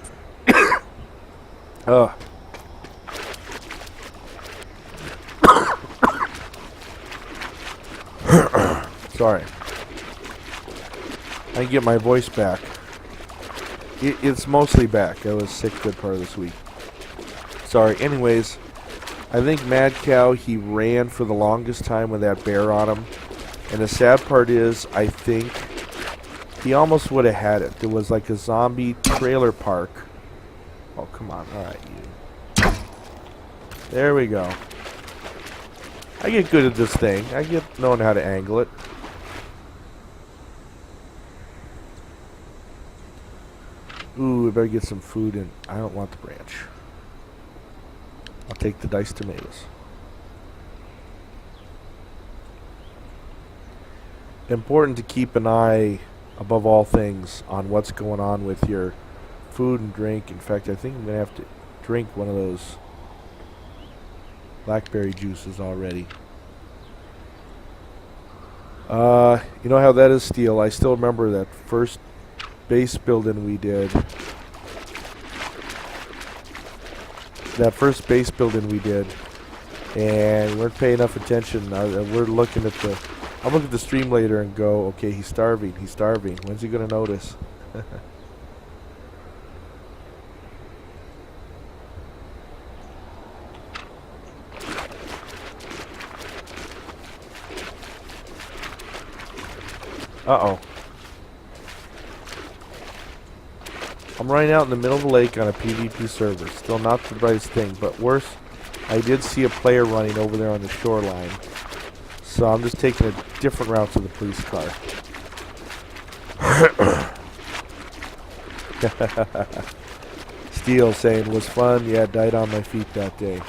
Sorry. I can get my voice back. It's mostly back. I was sick good part of this week. Sorry. Anyways, I think Mad Cow, he ran for the longest time with that bear on him. And the sad part is, I think he almost would have had it. There was like a zombie trailer park. Oh, come on. All right, you. There we go. I get good at this thing. I get knowing how to angle it. Ooh, we better get some food in. I don't want the branch. I'll take the diced tomatoes. Important to keep an eye, above all things, on what's going on with your food and drink. In fact, I think I'm going to have to drink one of those blackberry juices already. You know how that is, Steel? I still remember that first base building we did. And we weren't paying enough attention. We're looking at the... I'll look at the stream later and go, okay, he's starving. When's he going to notice? Uh-oh. I'm running out in the middle of the lake on a PvP server. Still not the brightest thing, but worse, I did see a player running over there on the shoreline. So I'm just taking a different route to the police car. Steel saying, was fun, yeah, died on my feet that day.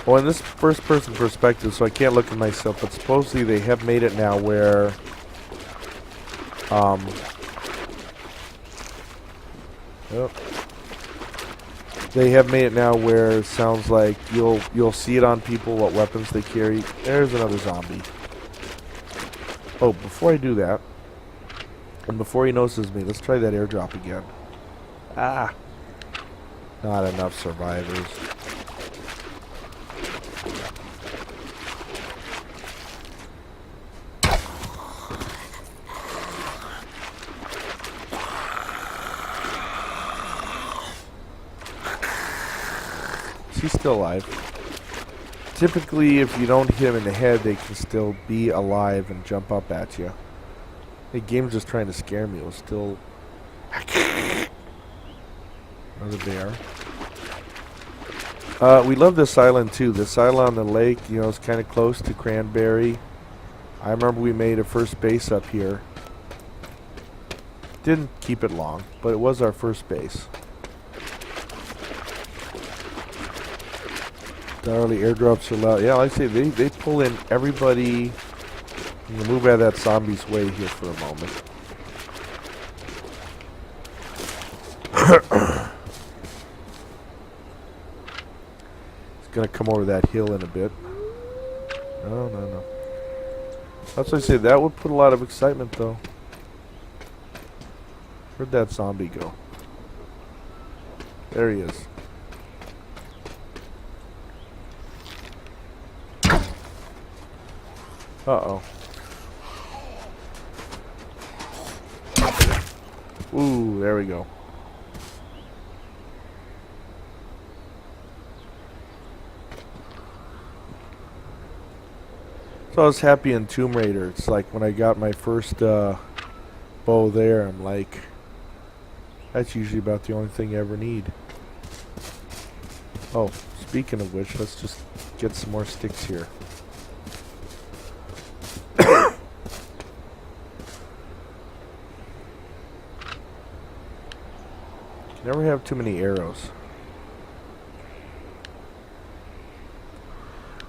Well, in this first-person perspective, so I can't look at myself, but supposedly they have made it now where, they have made it now where it sounds like you'll see it on people what weapons they carry. There's another zombie. Oh, before I do that, and before he notices me, let's try that airdrop again. Ah, not enough survivors. He's still alive. Typically, if you don't hit him in the head, they can still be alive and jump up at you. The game's just trying to scare me. It was still... Another bear. We love this island, too. This island on the lake, you know, is kind of close to Cranberry. I remember we made a first base up here. Didn't keep it long, but it was our first base. The early airdrops are loud. Yeah, like I say, they pull in everybody. I'm going to move out of that zombie's way here for a moment. It's going to come over that hill in a bit. No. That's what I say. That would put a lot of excitement, though. Where'd that zombie go? There he is. Uh-oh. Ooh, there we go. So I was happy in Tomb Raider. It's like when I got my first bow there, I'm like, that's usually about the only thing you ever need. Oh, speaking of which, let's just get some more sticks here. Never have too many arrows.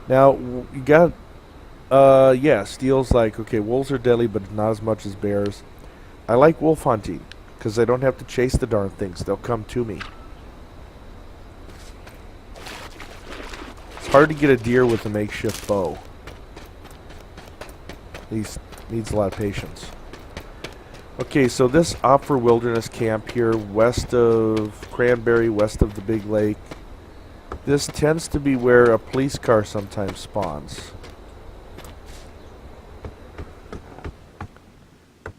Now, you got, yeah, Steel's like, okay, wolves are deadly, but not as much as bears. I like wolf hunting, because I don't have to chase the darn things. They'll come to me. It's hard to get a deer with a makeshift bow. Needs a lot of patience. Okay, so this Opfer Wilderness Camp here, west of Cranberry, west of the big lake, this tends to be where a police car sometimes spawns.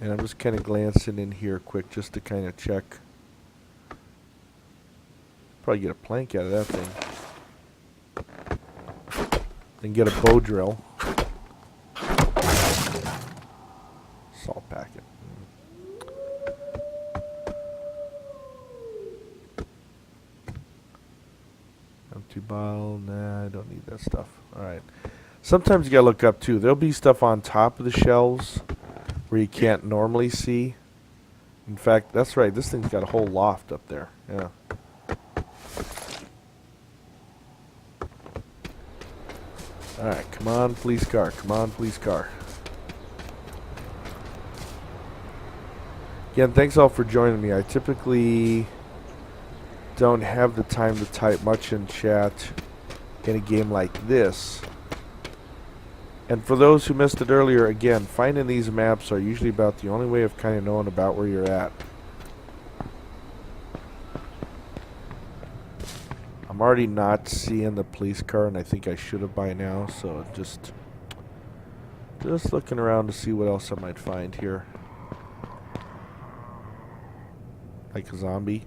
And I'm just kind of glancing in here quick just to kind of check. Probably get a plank out of that thing. Then get a bow drill. Salt packet. Empty bottle. Nah, I don't need that stuff. Alright. Sometimes you gotta look up too. There'll be stuff on top of the shelves where you can't normally see. In fact, that's right. This thing's got a whole loft up there. Yeah. Alright, come on, police car. Come on, police car. Again, thanks all for joining me. I typically don't have the time to type much in chat in a game like this. And for those who missed it earlier, again, finding these maps are usually about the only way of kind of knowing about where you're at. I'm already not seeing the police car, and I think I should have by now, so just looking around to see what else I might find here. Like a zombie.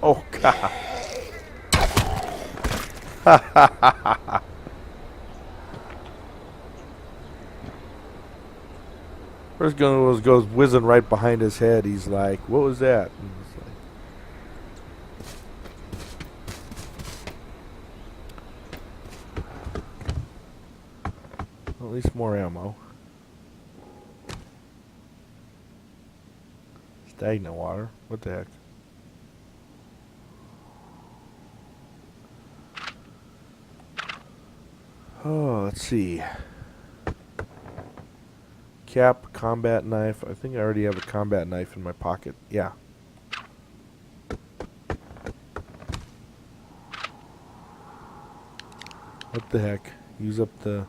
Oh, God. First gun goes whizzing right behind his head. He's like, what was that? And he's like, well, at least more ammo. Stagnant water. What the heck? Oh, let's see. Cap, combat knife. I think I already have a combat knife in my pocket. Yeah. What the heck? Use up the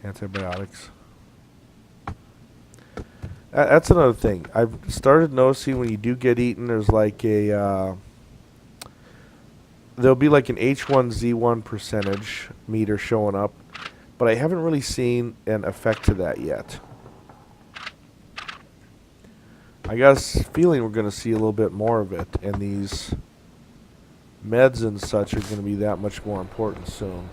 antibiotics. That's another thing. I've started noticing when you do get eaten, there's like a... there'll be like an H1Z1 percentage meter showing up, but I haven't really seen an effect to that yet. I got a feeling we're going to see a little bit more of it, and these meds and such are going to be that much more important soon.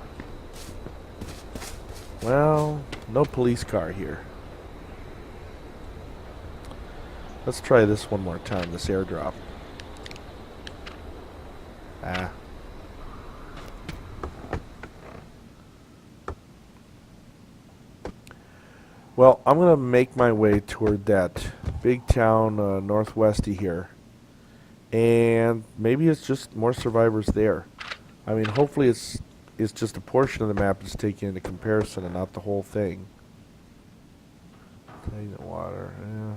Well, no police car here. Let's try this one more time, this airdrop. Ah. Well, I'm going to make my way toward that big town northwesty here. And maybe it's just more survivors there. I mean, hopefully it's just a portion of the map that's taken into comparison and not the whole thing. Stagnant water, yeah.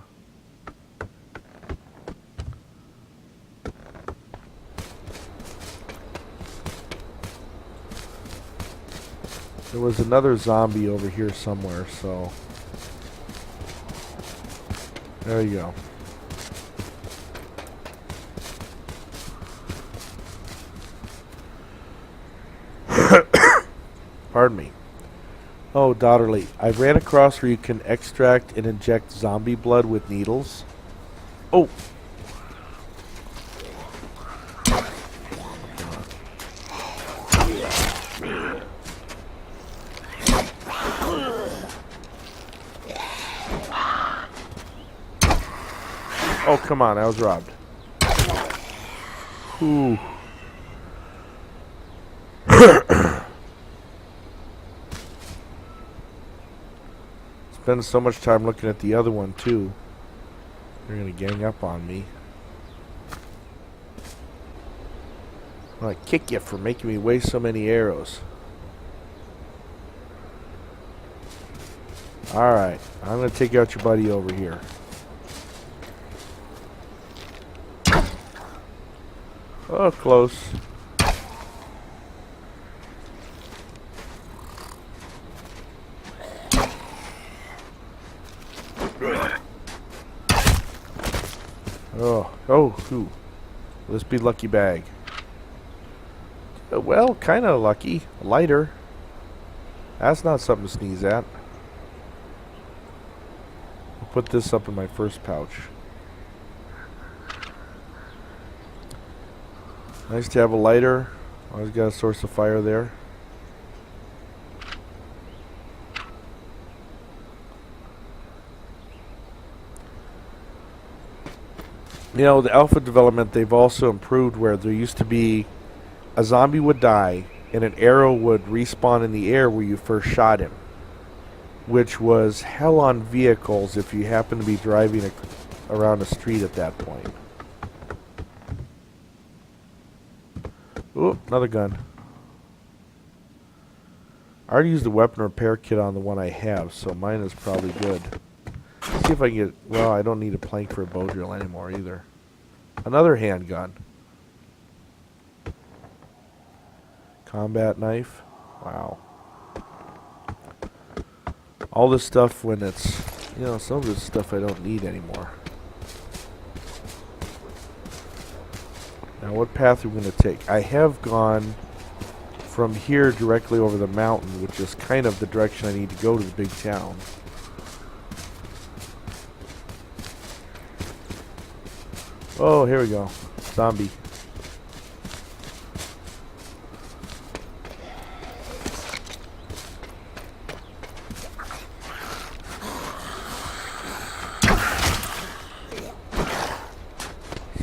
There was another zombie over here somewhere, so... There you go. Pardon me. Oh, Dotterly, I ran across where you can extract and inject zombie blood with needles. Oh! Oh, come on, I was robbed. Ooh. Spend so much time looking at the other one, too. They're gonna gang up on me. I'm gonna kick you for making me waste so many arrows. Alright, I'm gonna take out your buddy over here. Oh, close. Oh, ooh. Will this be lucky bag? Well, kind of lucky. A lighter. That's not something to sneeze at. I'll put this up in my first pouch. Nice to have a lighter. Always got a source of fire there. You know, the alpha development, they've also improved where there used to be a zombie would die and an arrow would respawn in the air where you first shot him, which was hell on vehicles if you happen to be driving around a street at that point. Ooh, another gun. I already used the weapon repair kit on the one I have, so mine is probably good. Let's see if I can get... Well, I don't need a plank for a bow drill anymore either. Another handgun. Combat knife. Wow. All this stuff when it's... You know, some of this stuff I don't need anymore. Now, what path are we going to take? I have gone from here directly over the mountain, which is kind of the direction I need to go to the big town. Oh, here we go. Zombie.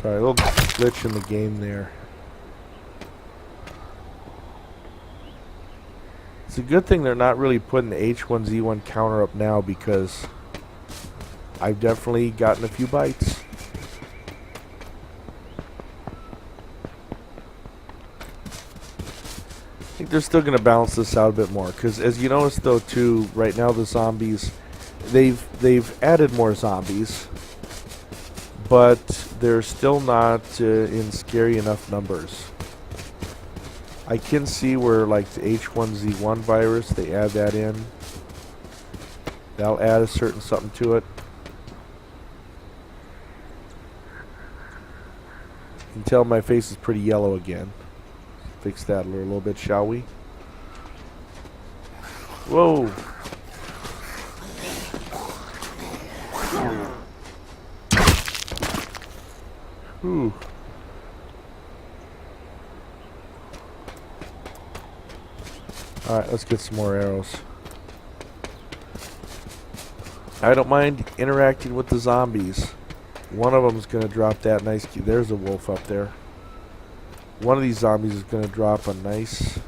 Sorry, a little glitch in the game there. It's a good thing they're not really putting the H1Z1 counter up now because I've definitely gotten a few bites. I think they're still going to balance this out a bit more because, as you notice though too, right now the zombies, they've added more zombies, but they're still not in scary enough numbers. I can see where like the H1Z1 virus, they add that in. That'll add a certain something to it. You can tell my face is pretty yellow again. Fix that a little bit, shall we? Whoa! Ooh. Alright, let's get some more arrows. I don't mind interacting with the zombies. One of them is going to drop that nice key. There's a wolf up there. One of these zombies is going to drop a nice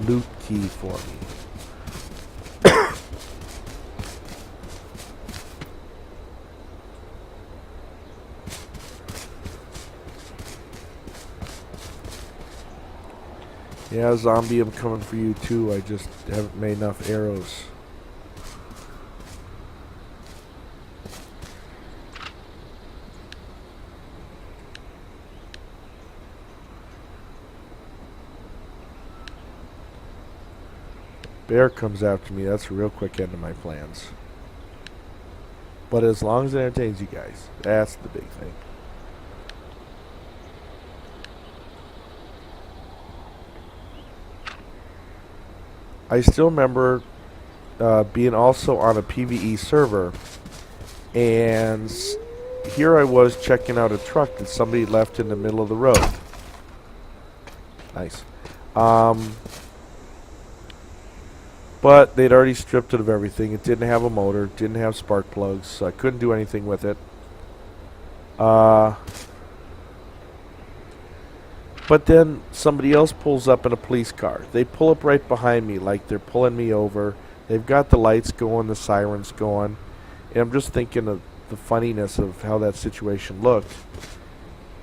loot key for me. Yeah, zombie, I'm coming for you too. I just haven't made enough arrows. Bear comes after me. That's a real quick end to my plans. But as long as it entertains you guys, that's the big thing. I still remember being also on a PvE server, and here I was checking out a truck that somebody left in the middle of the road. Nice. But they'd already stripped it of everything. It didn't have a motor, didn't have spark plugs, so I couldn't do anything with it. But then somebody else pulls up in a police car. They pull up right behind me like they're pulling me over. They've got the lights going, the sirens going. And I'm just thinking of the funniness of how that situation looked.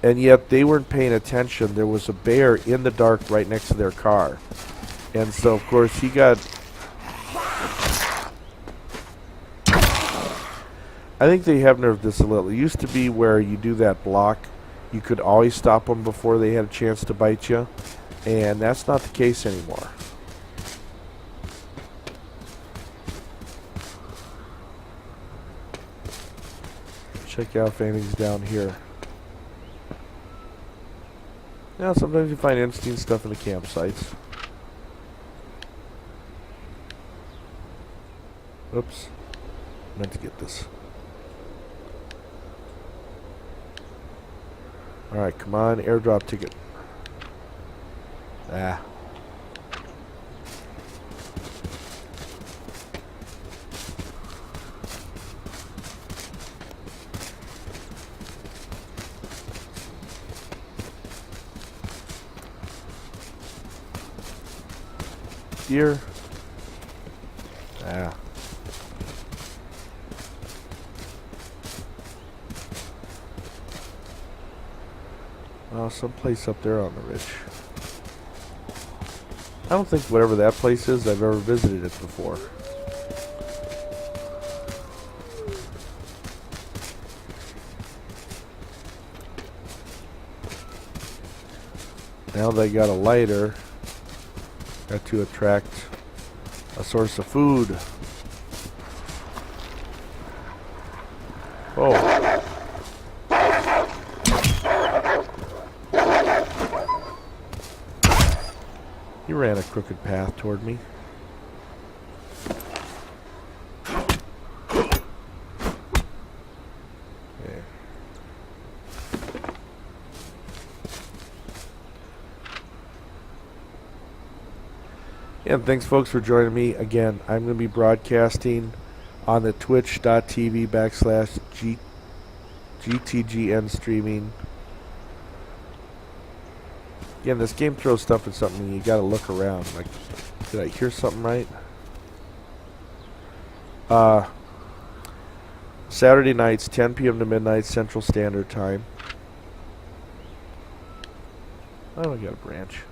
And yet they weren't paying attention. There was a bear in the dark right next to their car. And so, of course, he got... I think they have nerfed this a little. It used to be where you do that block. You could always stop them before they had a chance to bite you, and that's not the case anymore. check out if anything's down here. Yeah, sometimes you find interesting stuff in the campsites. Oops. Meant to get this. Alright, come on, airdrop ticket. Ah. Deer. Ah. Oh, someplace up there on the ridge. I don't think whatever that place is, I've ever visited it before. Now they got a lighter. Got to attract a source of food. Oh. He ran a crooked path toward me. Okay. And thanks folks for joining me. Again, I'm going to be broadcasting on the twitch.tv/GTGN streaming. Again, this game throws stuff at something and you gotta look around. Like, did I hear something right? Saturday nights, 10 p.m. to midnight Central Standard Time. Oh, I got a branch.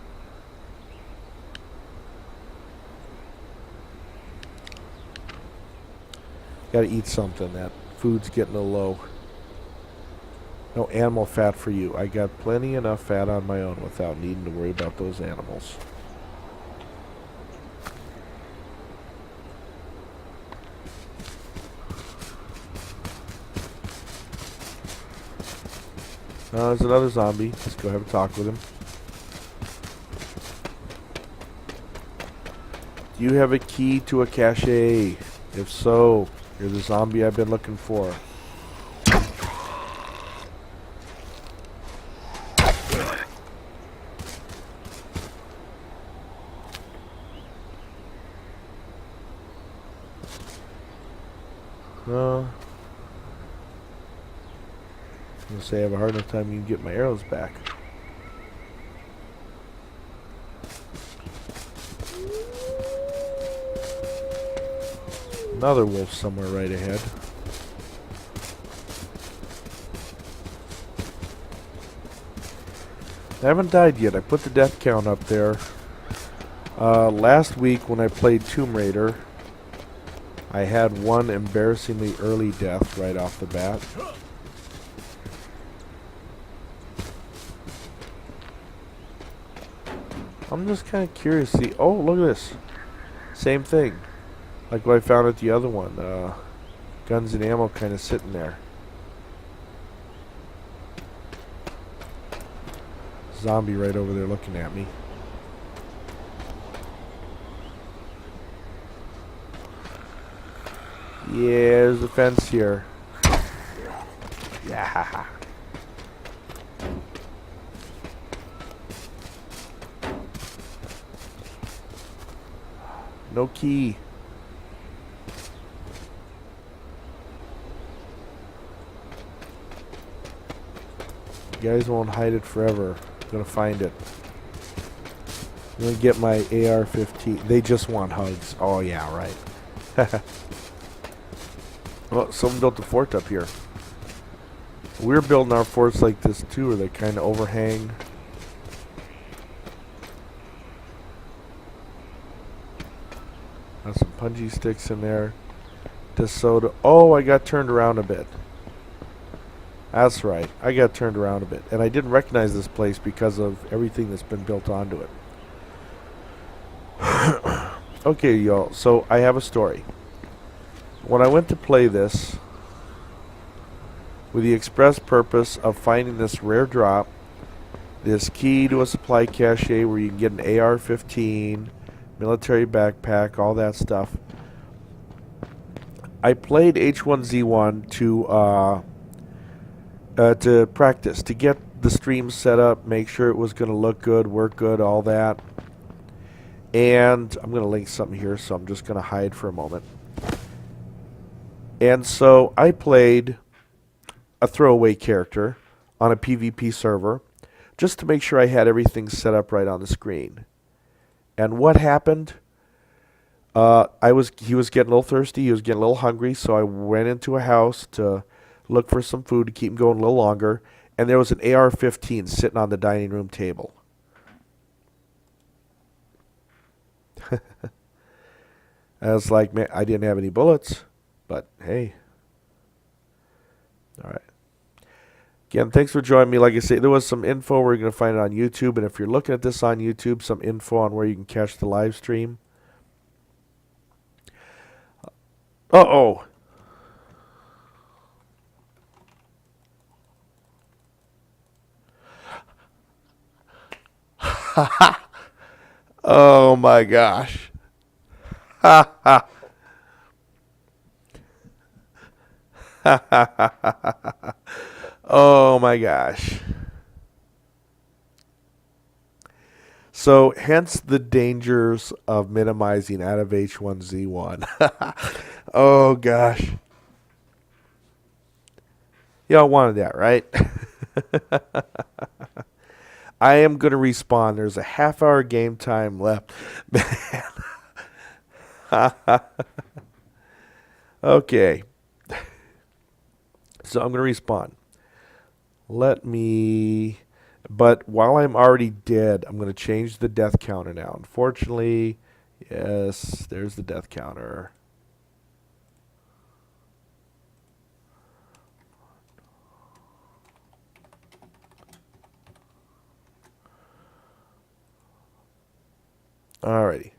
Gotta eat something. That food's getting a little low. No animal fat for you. I got plenty enough fat on my own without needing to worry about those animals. There's another zombie. Let's go have a talk with him. Do you have a key to a cache? If so, you're the zombie I've been looking for. I'm gonna say I have a hard enough time you can get my arrows back. Another wolf somewhere right ahead. I haven't died yet. I put the death count up there. Last week when I played Tomb Raider, I had one embarrassingly early death right off the bat. I'm just kind of curious to see. Oh, look at this. Same thing. Like what I found at the other one. Guns and ammo kind of sitting there. Zombie right over there looking at me. Yeah, there's a fence here. Yeah. No key. You guys won't hide it forever. I'm gonna find it. I'm gonna get my AR-15. They just want hugs. Oh yeah, right. Well, someone built a fort up here. We're building our forts like this too, where they kind of overhang. Got some punji sticks in there. This soda. Oh, I got turned around a bit. That's right. I got turned around a bit. And I didn't recognize this place because of everything that's been built onto it. Okay, y'all. So I have a story. When I went to play this with the express purpose of finding this rare drop, this key to a supply cache where you can get an AR-15, military backpack, all that stuff. I played H1Z1 to practice, to get the stream set up, make sure it was going to look good, work good, all that. And I'm going to link something here, so I'm just going to hide for a moment. And so I played a throwaway character on a PvP server just to make sure I had everything set up right on the screen. And what happened? He was getting a little thirsty, he was getting a little hungry, so I went into a house to look for some food to keep him going a little longer, and there was an AR-15 sitting on the dining room table. I was like, man, I didn't have any bullets, but hey. All right. Again, thanks for joining me. Like I say, there was some info where you're going to find it on YouTube, and if you're looking at this on YouTube, some info on where you can catch the live stream. Uh-oh. Oh my gosh. Ha ha. Oh my gosh. So, hence the dangers of minimizing out of H1Z1. Oh gosh. Y'all wanted that, right? I am going to respawn. There's a half-hour game time left. Okay. So I'm going to respawn. But while I'm already dead, I'm going to change the death counter now. Unfortunately, yes, there's the death counter. Alrighty.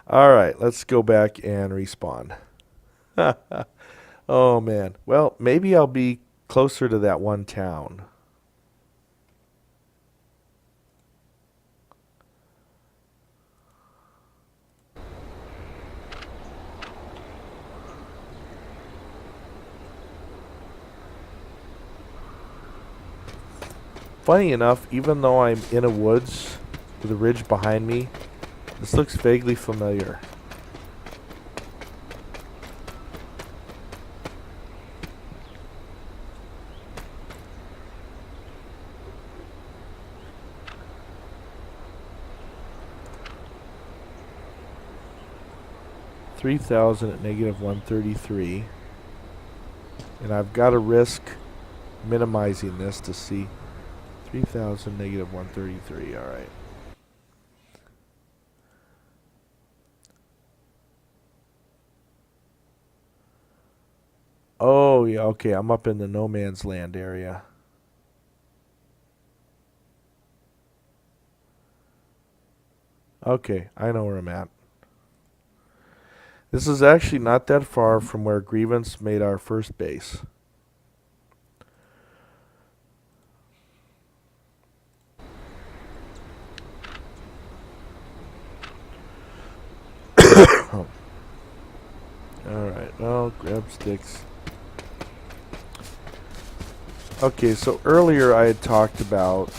Alright, let's go back and respawn. Oh man. Well, maybe I'll be closer to that one town. Funny enough, even though I'm in a woods with a ridge behind me, this looks vaguely familiar. $3,000 at negative 133. And I've got to risk minimizing this to see. 3,000 negative 133. All right. Oh, yeah, okay. I'm up in the no man's land area. Okay, I know where I'm at. This is actually not that far from where Grievance made our first base. Alright, well, grab sticks. Okay, so earlier I had talked about...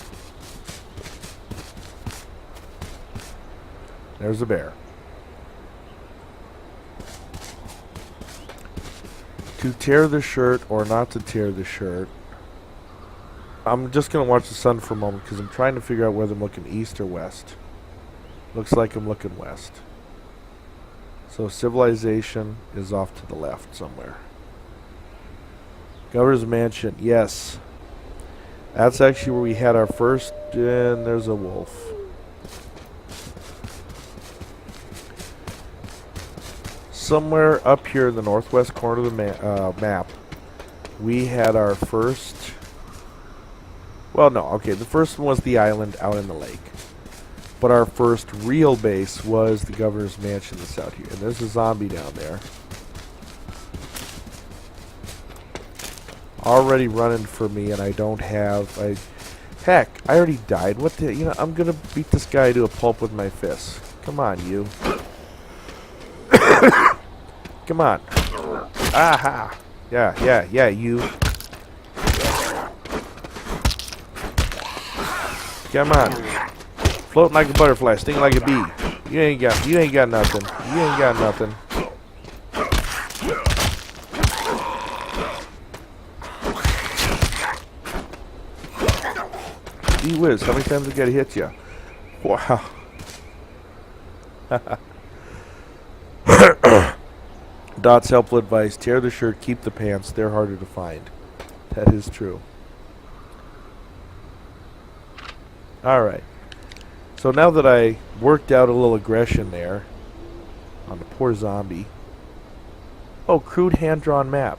There's a bear. To tear the shirt or not to tear the shirt. I'm just going to watch the sun for a moment because I'm trying to figure out whether I'm looking east or west. Looks like I'm looking west. So civilization is off to the left somewhere. Governor's Mansion, yes. That's actually where we had our first, and there's a wolf. Somewhere up here in the northwest corner of the map, we had our first... Well, no, okay, the first one was the island out in the lake. But our first real base was the governor's mansion that's out here. And there's a zombie down there. Already running for me, and I don't have... Heck, I already died. What the... You know, I'm gonna beat this guy to a pulp with my fists. Come on, you. Come on. Aha! Yeah, you. Come on. Floating like a butterfly, stinging like a bee. You ain't got nothing. You ain't got nothing. Gee whiz, how many times I gotta hit you? Wow. Dot's helpful advice: tear the shirt, keep the pants. They're harder to find. That is true. Alright. So now that I worked out a little aggression there on the poor zombie. Oh, crude hand-drawn map.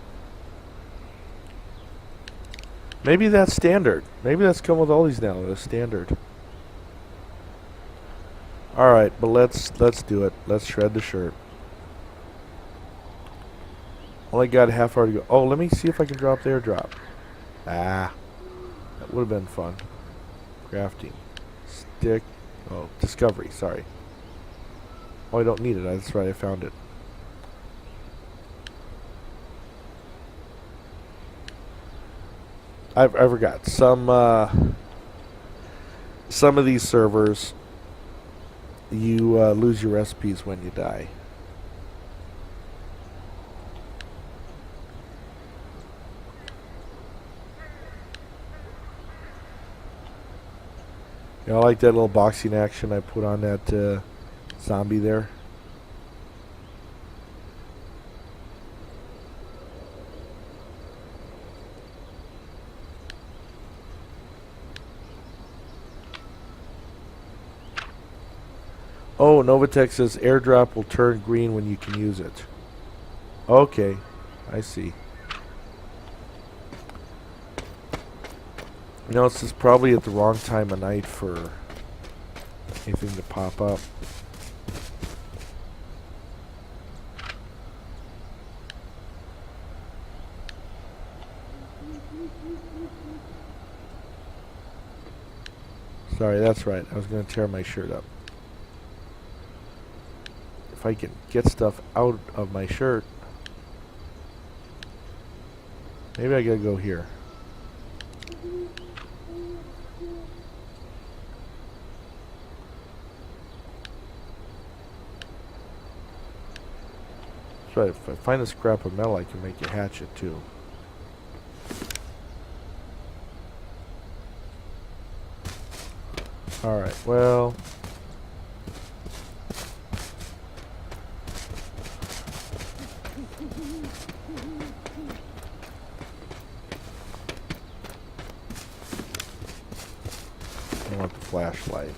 Maybe that's standard. Maybe that's come with all these now. That's standard. Alright, but let's do it. Let's shred the shirt. Only got a half hour to go. Oh, let me see if I can drop the airdrop. Ah. That would have been fun. Crafting. Stick. Oh, discovery, sorry. Oh, I don't need it. That's right, I found it. I forgot. Some of these servers, you lose your recipes when you die. You know, I like that little boxing action I put on that zombie there. Oh, Novatech says airdrop will turn green when you can use it. Okay, I see. You know, it's just probably at the wrong time of night for anything to pop up. Sorry, that's right. I was going to tear my shirt up. If I can get stuff out of my shirt. Maybe I gotta go here. That's right, if I find a scrap of metal I can make a hatchet too. Alright, well... I want the flashlight.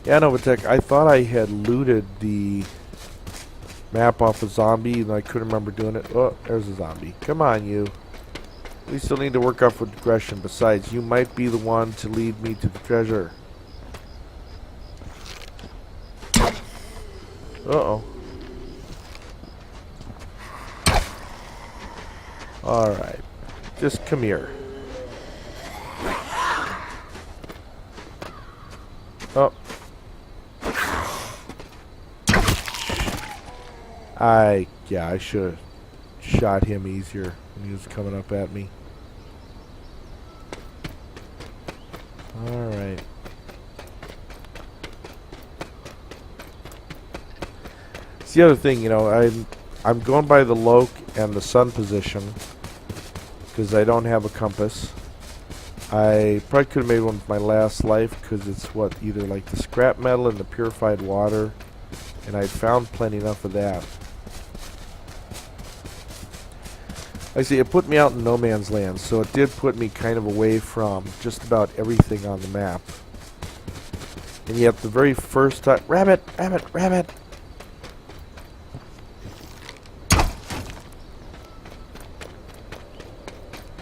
Yeah, Novatech, I thought I had looted the map off a zombie and I couldn't remember doing it. Oh, there's a zombie. Come on, you. We still need to work off with aggression. Besides, you might be the one to lead me to the treasure. Uh-oh. Alright. Just come here. Oh. Yeah, I should have shot him easier when he was coming up at me. Alright. It's the other thing, you know, I'm going by the loc and the sun position because I don't have a compass. I probably could have made one with my last life because it's what, either like the scrap metal and the purified water, and I'd found plenty enough of that. I see, it put me out in no man's land, so it did put me kind of away from just about everything on the map. And yet the very first time... Rabbit! Rabbit! Rabbit!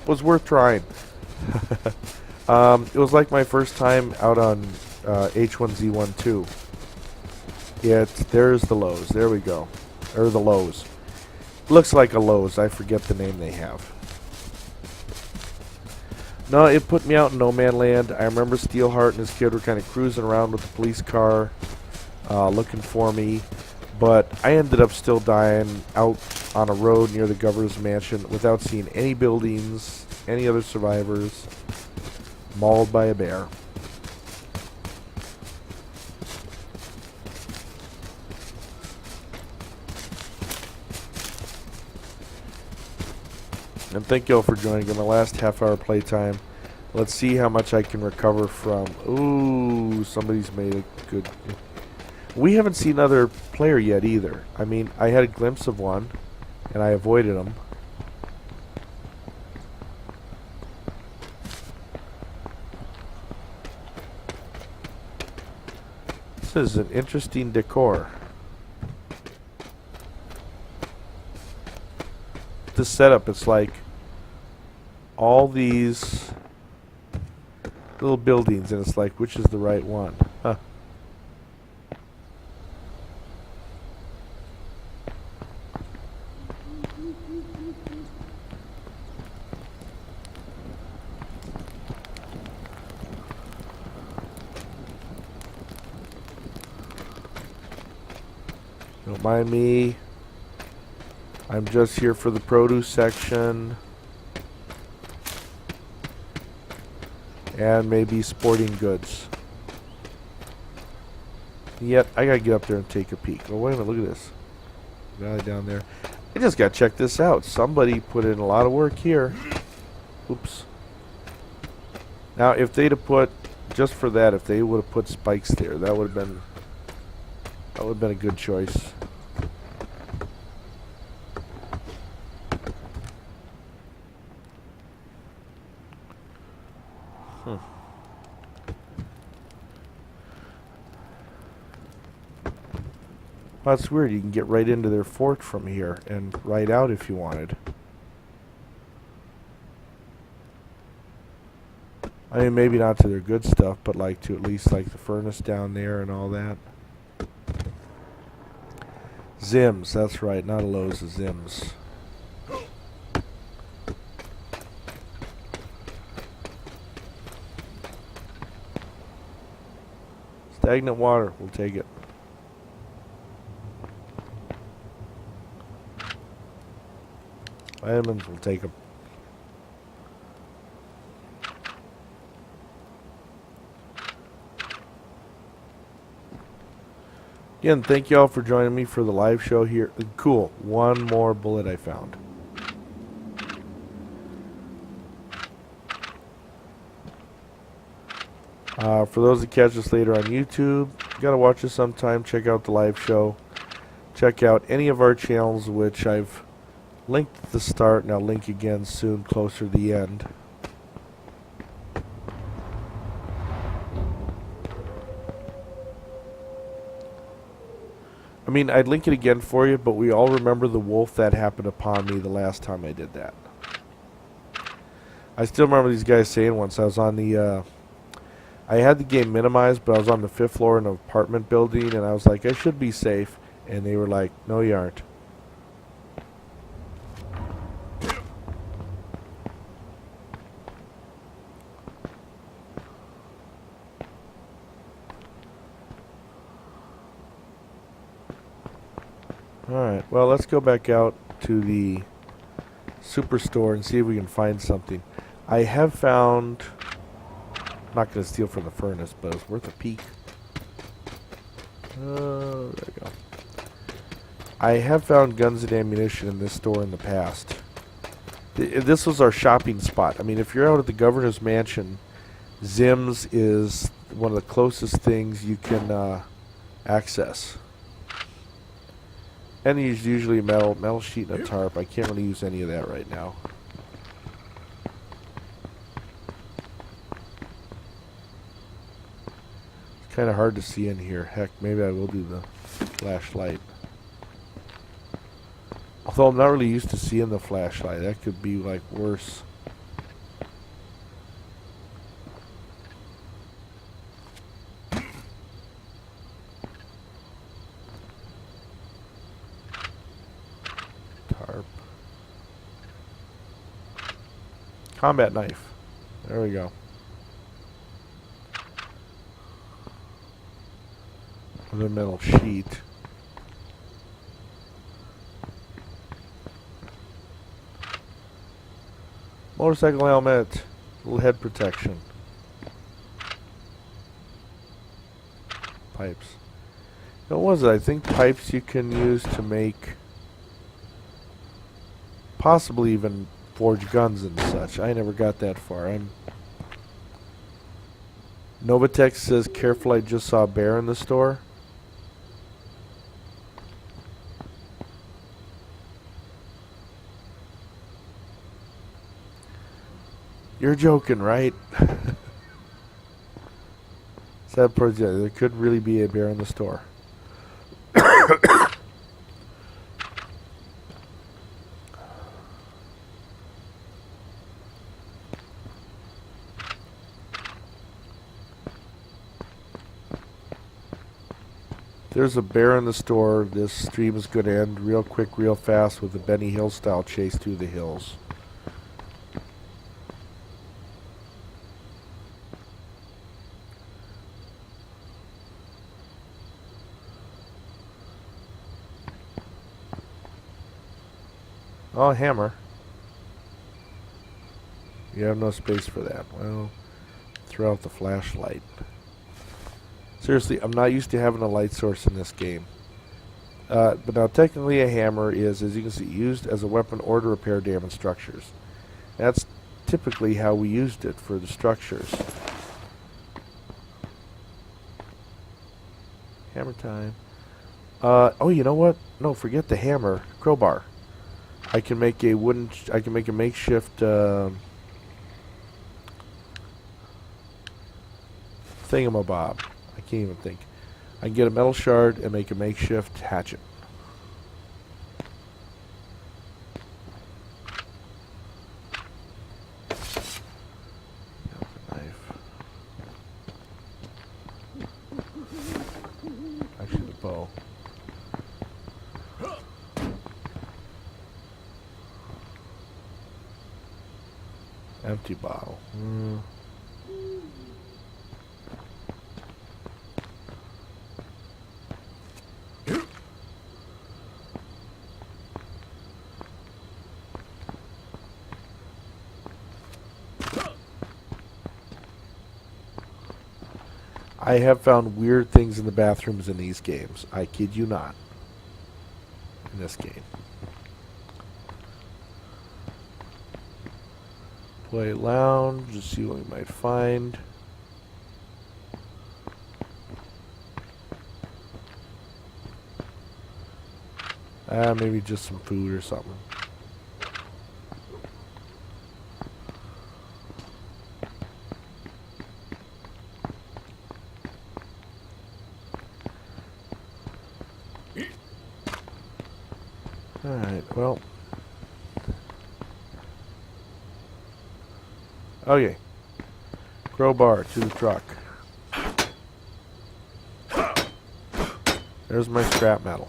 was worth trying. It was like my first time out on H1Z1 too. There's the Lowe's. There we go. Or the Lowe's. Looks like a Lowe's. I forget the name they have. No, it put me out in no man land. I remember Steelheart and his kid were kind of cruising around with the police car, looking for me. But I ended up still dying out on a road near the governor's mansion without seeing any buildings, any other survivors, mauled by a bear. And thank you all for joining in my last half-hour playtime. Let's see how much I can recover from... Ooh, somebody's made a good... We haven't seen another player yet either. I mean, I had a glimpse of one, and I avoided him. This is an interesting decor. This setup, it's like all these little buildings, and it's like, which is the right one? Huh. Don't mind me. I'm just here for the produce section. And maybe sporting goods. Yet, I gotta get up there and take a peek. Oh, wait a minute, look at this. Valley down there. I just gotta check this out. Somebody put in a lot of work here. Oops. Now, if they'd have put, just for that, if they would have put spikes there, that would have been a good choice. Well, that's weird. You can get right into their fort from here and right out if you wanted. I mean, maybe not to their good stuff, but like to at least like the furnace down there and all that. Zims, that's right. Not a Lowe's, a Zims. Stagnant water. We'll take it. Vitamins, we'll take them. Again, thank you all for joining me for the live show here. Cool. One more bullet I found. For those that catch us later on YouTube, you gotta watch us sometime. Check out the live show. Check out any of our channels, which I've linked at the start, and I'll link again soon, closer to the end. I mean, I'd link it again for you, but we all remember the wolf that happened upon me the last time I did that. I still remember these guys saying once I was on the, I had the game minimized, but I was on the 5th floor in an apartment building, and I was like, I should be safe. And they were like, no, you aren't. Alright, well, let's go back out to the superstore and see if we can find something. I have found... I'm not going to steal from the furnace, but it's worth a peek. There we go. I have found guns and ammunition in this store in the past. This was our shopping spot. I mean, if you're out at the governor's mansion, Zim's is one of the closest things you can access. And he's usually metal sheet and a tarp. I can't really use any of that right now. It's kind of hard to see in here. Heck, maybe I will do the flashlight. Although I'm not really used to seeing the flashlight. That could be like worse. Combat knife. There we go. The metal sheet. Motorcycle helmet. Little head protection. Pipes. What was it? I think pipes you can use to make, possibly even forge guns and such. I never got that far. Novatech says, careful, I just saw a bear in the store. You're joking, right? Sad part, yeah, there could really be a bear in the store. There's a bear in the store. This stream is going to end real quick, real fast with a Benny Hill style chase through the hills. Oh, hammer. You have no space for that. Well, throw out the flashlight. Seriously, I'm not used to having a light source in this game. But now technically a hammer is, as you can see, used as a weapon or to repair damaged structures. That's typically how we used it for the structures. Hammer time. Oh, you know what? No, forget the hammer. Crowbar. I can make a I can make a makeshift thingamabob. I can't even think. I can get a metal shard and make a makeshift hatchet. Knife. Actually, the bow. Empty bottle. I have found weird things in the bathrooms in these games. I kid you not. In this game. Play lounge, just see what we might find. Maybe just some food or something. Alright, well. Okay. Crowbar to the truck. There's my scrap metal.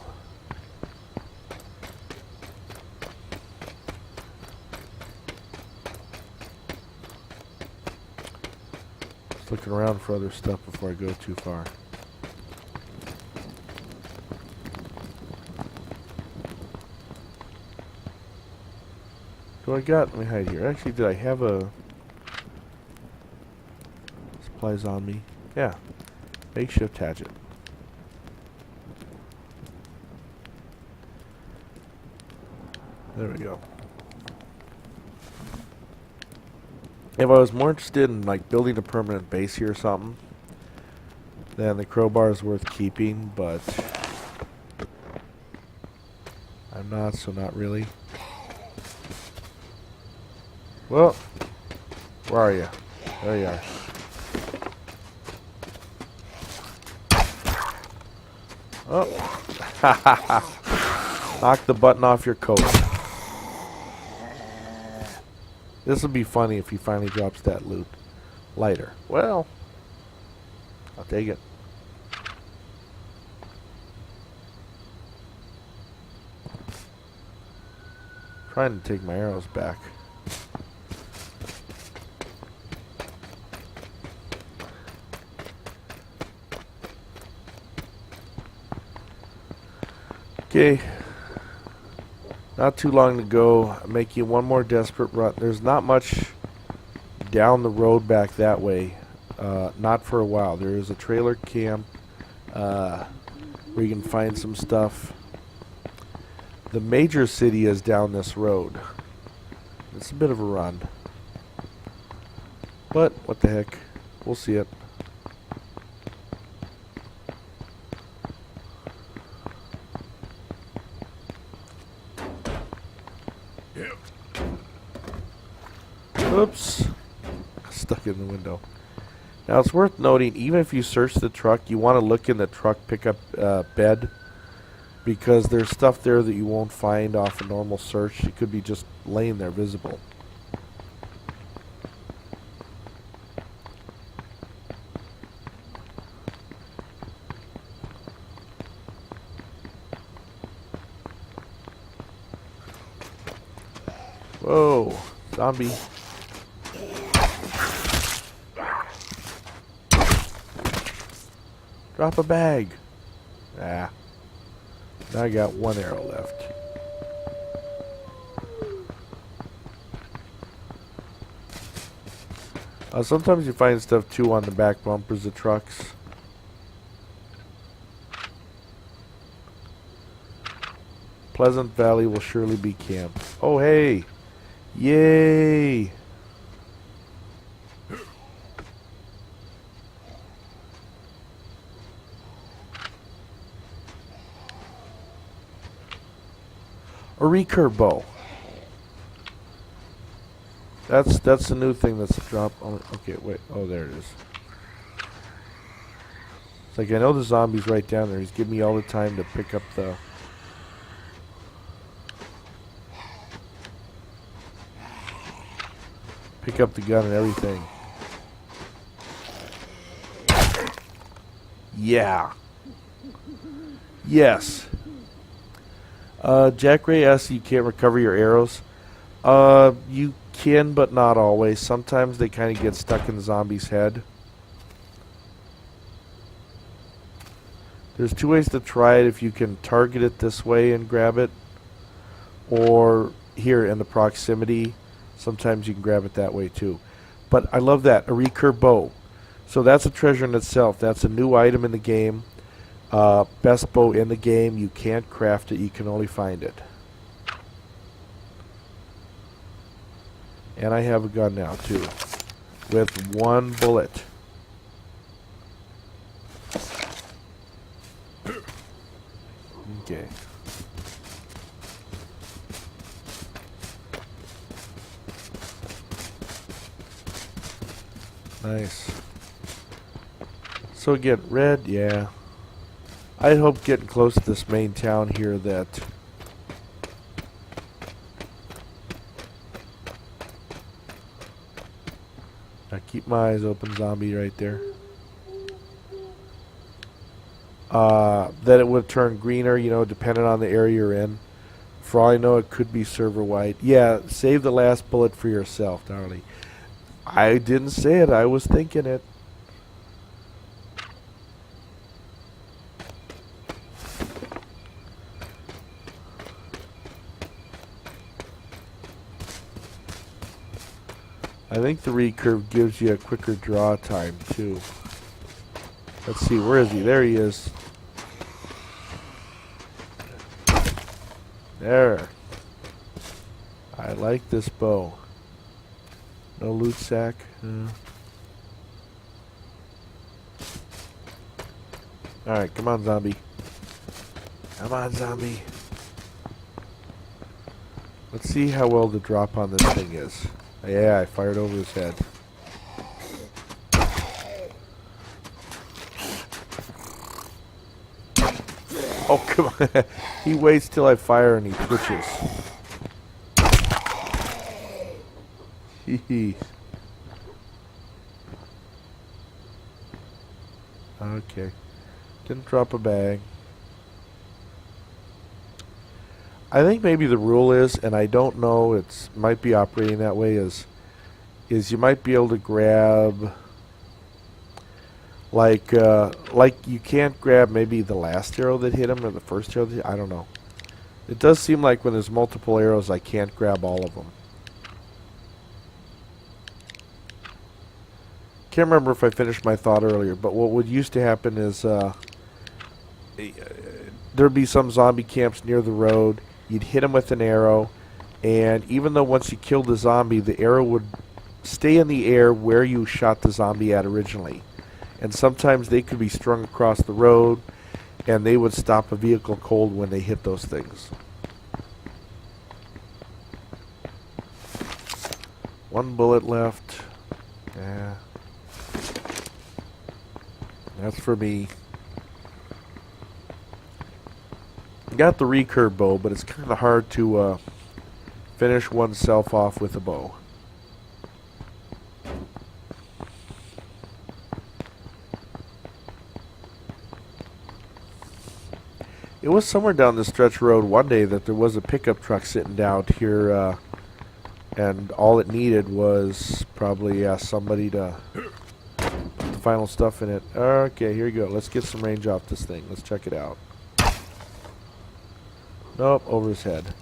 Just looking around for other stuff before I go too far. What do I got? Let me hide here. Actually, did I have a supplies on me? Yeah. Makeshift hatchet. There we go. If I was more interested in like building a permanent base here or something, then the crowbar is worth keeping, but I'm not, so not really. Well, where are you? There you are. Oh. Ha ha ha. Knock the button off your coat. This will be funny if he finally drops that loot. Lighter. Well, I'll take it. Trying to take my arrows back. Okay. Not too long to go. Making one more desperate run. There's not much down the road back that way. Not for a while. There is a trailer camp where you can find some stuff. The major city is down this road. It's a bit of a run. But, what the heck. We'll see it. Oops. Stuck in the window. Now it's worth noting, even if you search the truck, you want to look in the truck pickup bed, because there's stuff there that you won't find off a normal search. It could be just laying there visible. Whoa, zombie. Drop a bag. Ah. Now I got one arrow left. Sometimes you find stuff too on the back bumpers of trucks. Pleasant Valley will surely be camp. Oh, hey. Yay. A recurve bow. That's the new thing that's dropped on. Okay, wait. Oh, there it is. It's like I know the zombie's right down there. He's giving me all the time to pick up the. Pick up the gun and everything. Yeah. Yes. Jack Ray asks you can't recover your arrows. You can, but not always. Sometimes they kind of get stuck in the zombie's head. There's two ways to try it. If you can target it this way and grab it, or here in the proximity. Sometimes you can grab it that way too. But I love that, a recurve bow. So that's a treasure in itself. That's a new item in the game. Best bow in the game. You can't craft it. You can only find it. And I have a gun now too, with one bullet. Okay. Nice. So again, red, yeah. I hope getting close to this main town here that I keep my eyes open, zombie right there. That it would turn greener, you know, depending on the area you're in. For all I know, it could be server wide. Yeah, save the last bullet for yourself, darling. I didn't say it, I was thinking it. I think the recurve gives you a quicker draw time too. Let's see, where is he? There he is. There. I like this bow. No loot sack. Alright, come on, zombie. Come on, zombie. Let's see how well the drop on this thing is. Yeah, I fired over his head. Oh, come on. He waits till I fire and he twitches. Hee. Okay. Didn't drop a bag. I think maybe the rule is, and I don't know, it's might be operating that way, is you might be able to grab like you can't grab maybe the last arrow that hit him or the first arrow that hit, I don't know. It does seem like when there's multiple arrows, I can't grab all of them. Can't remember if I finished my thought earlier, but what would used to happen is there'd be some zombie camps near the road. You'd hit them with an arrow, and even though once you killed the zombie, the arrow would stay in the air where you shot the zombie at originally. And sometimes they could be strung across the road, and they would stop a vehicle cold when they hit those things. One bullet left. Yeah. That's for me. Got the recurve bow, but it's kind of hard to finish oneself off with a bow. It was somewhere down the stretch road one day that there was a pickup truck sitting down here, and all it needed was probably somebody to put the final stuff in it. Okay, here you go. Let's get some range off this thing. Let's check it out. Nope, over his head.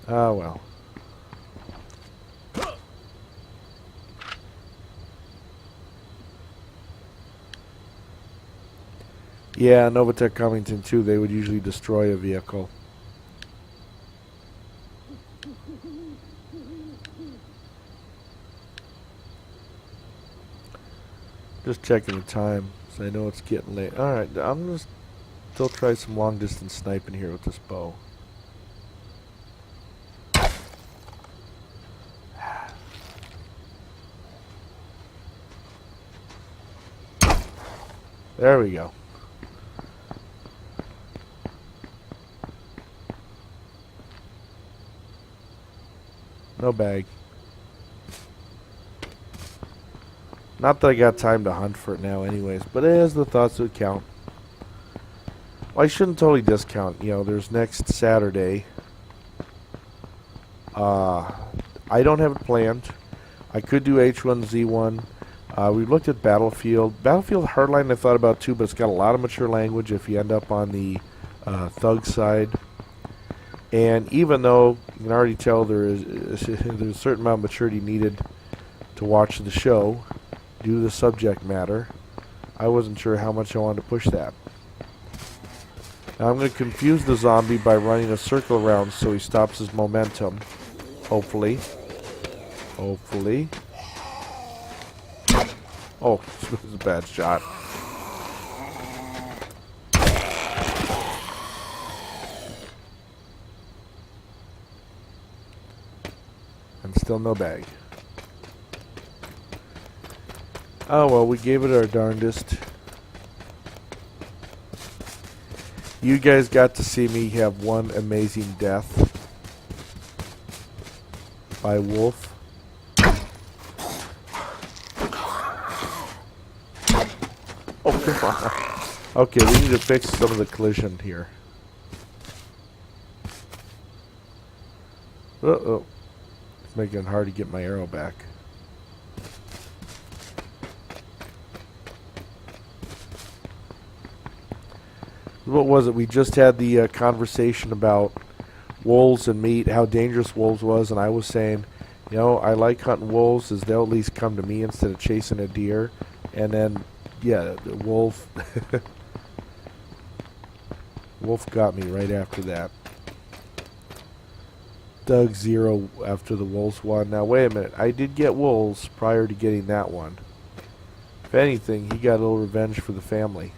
Ah, well. Yeah, Novatech Covington too, they would usually destroy a vehicle. Just checking the time, so I know it's getting late. Alright, I'm going to still try some long distance sniping here with this bow. There we go. No bag. Not that I got time to hunt for it now anyways, but it has the thoughts would count. Well, I shouldn't totally discount, you know, there's next Saturday. I don't have it planned. I could do H1Z1. We looked at Battlefield. Battlefield Hardline I thought about too, but it's got a lot of mature language if you end up on the thug side. And even though you can already tell there's a certain amount of maturity needed to watch the show due to the subject matter, I wasn't sure how much I wanted to push that. Now I'm going to confuse the zombie by running a circle around so he stops his momentum. Hopefully. Hopefully. Oh, this was a bad shot. And still no bag. Oh well, we gave it our darndest. You guys got to see me have one amazing death by wolf. Oh, come on. Okay, we need to fix some of the collision here. Uh-oh. It's making it hard to get my arrow back. What was it? We just had the conversation about wolves and meat, how dangerous wolves was, and I was saying, you know, I like hunting wolves as they'll at least come to me instead of chasing a deer. And then, yeah, the wolf, wolf got me right after that. Doug 0 after the wolves won. Now, wait a minute. I did get wolves prior to getting that one. If anything, he got a little revenge for the family.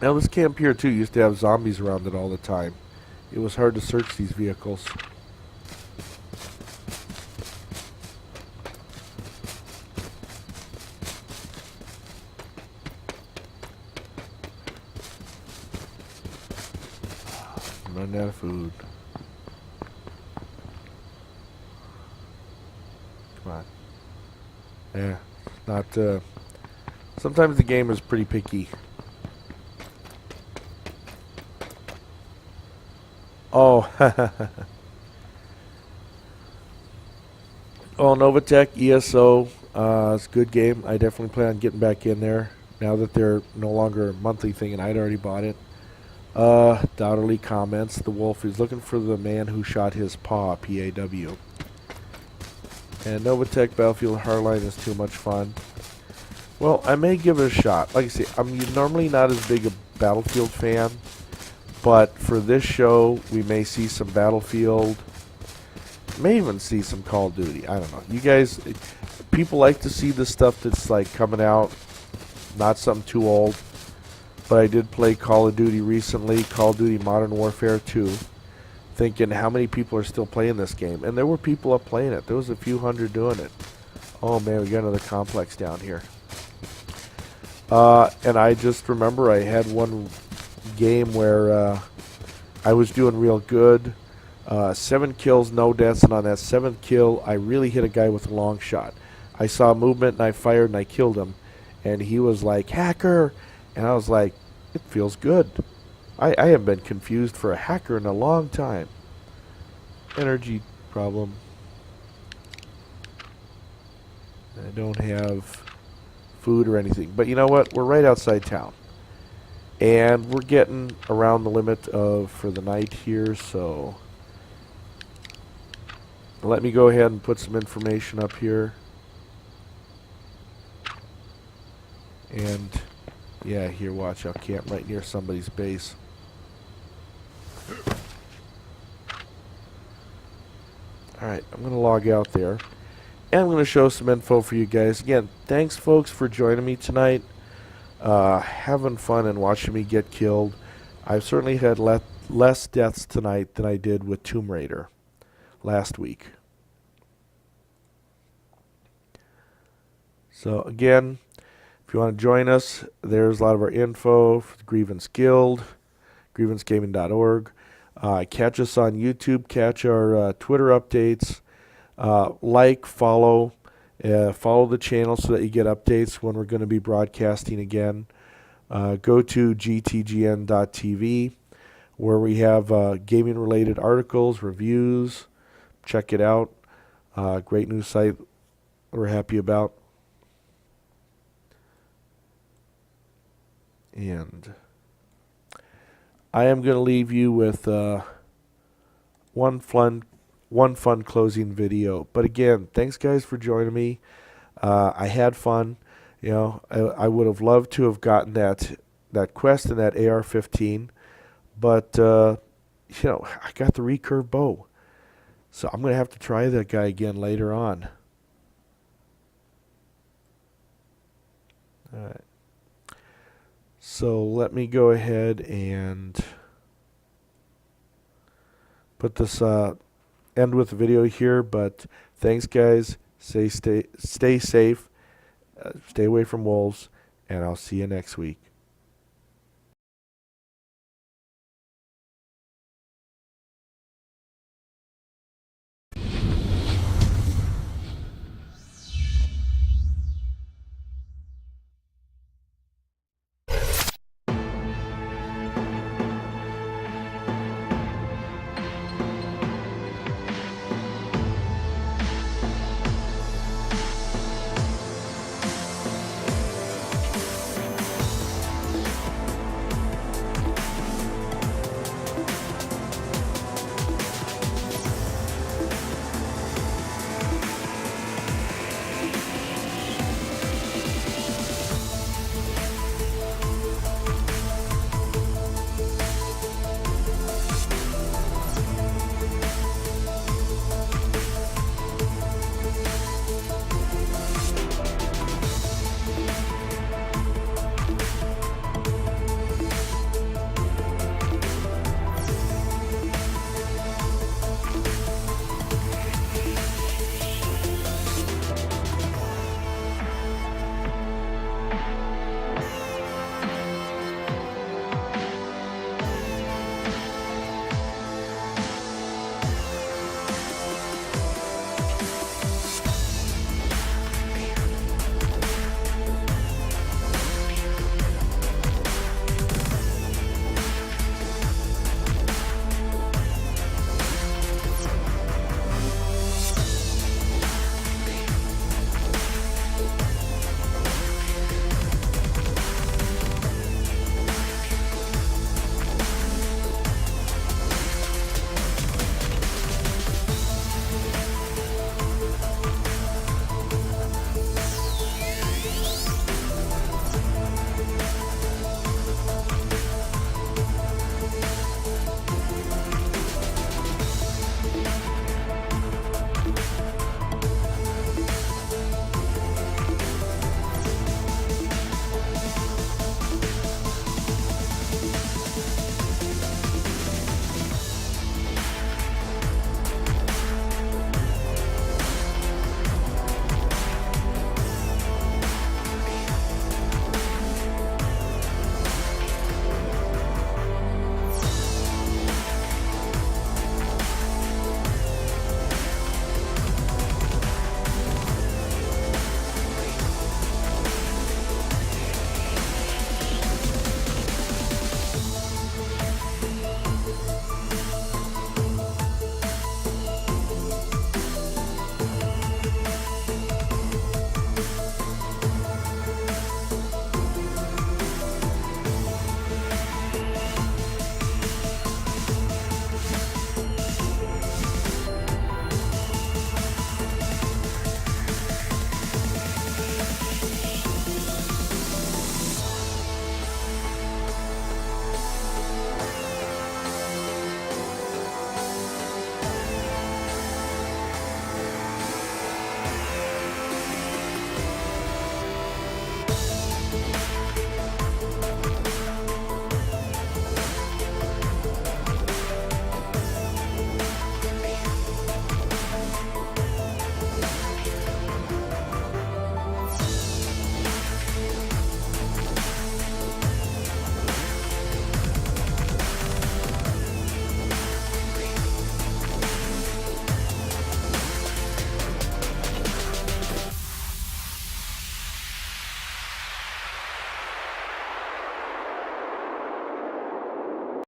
Now, this camp here, too, used to have zombies around it all the time. It was hard to search these vehicles. I'm running out of food. Come on. Yeah. Not, sometimes the game is pretty picky. Oh, Oh, Novatech ESO, it's a good game. I definitely plan on getting back in there now that they're no longer a monthly thing, and I'd already bought it. Dowderly comments, the wolf is looking for the man who shot his paw, P-A-W. And Novatech Battlefield Hardline is too much fun. Well, I may give it a shot. Like I say, I'm normally not as big a Battlefield fan, but for this show, we may see some Battlefield. May even see some Call of Duty. I don't know. You guys, people like to see the stuff that's like coming out, not something too old. But I did play Call of Duty recently, Call of Duty Modern Warfare 2, thinking how many people are still playing this game. And there were people up playing it. There was a few hundred doing it. Oh man, we got another complex down here. And I just remember I had one game where I was doing real good. 7 kills, no deaths, and on that 7th kill, I really hit a guy with a long shot. I saw movement, and I fired, and I killed him. And he was like, hacker! And I was like, it feels good. I haven't been confused for a hacker in a long time. Energy problem. I don't have food or anything. But you know what? We're right outside town. And we're getting around the limit for the night here, so let me go ahead and put some information up here. And yeah, here, watch, I'll camp right near somebody's base. Alright, I'm going to log out there. And I'm going to show some info for you guys. Again, thanks, folks, for joining me tonight. Having fun and watching me get killed. I've certainly had less deaths tonight than I did with Tomb Raider last week. So, again, if you want to join us, there's a lot of our info for the Grievance Guild, grievancegaming.org. Catch us on YouTube. Catch our Twitter updates. Follow the channel so that you get updates when we're going to be broadcasting again. Go to gtgn.tv where we have gaming-related articles, reviews. Check it out. Great news site we're happy about. And I am going to leave you with one fun closing video. But again, thanks guys for joining me. I had fun. You know, I would have loved to have gotten that quest and that AR-15, but you know, I got the recurve bow, so I'm gonna have to try that guy again later on. All right. So let me go ahead and put this end with the video here. But thanks, guys. Stay safe. Stay away from wolves, and I'll see you next week.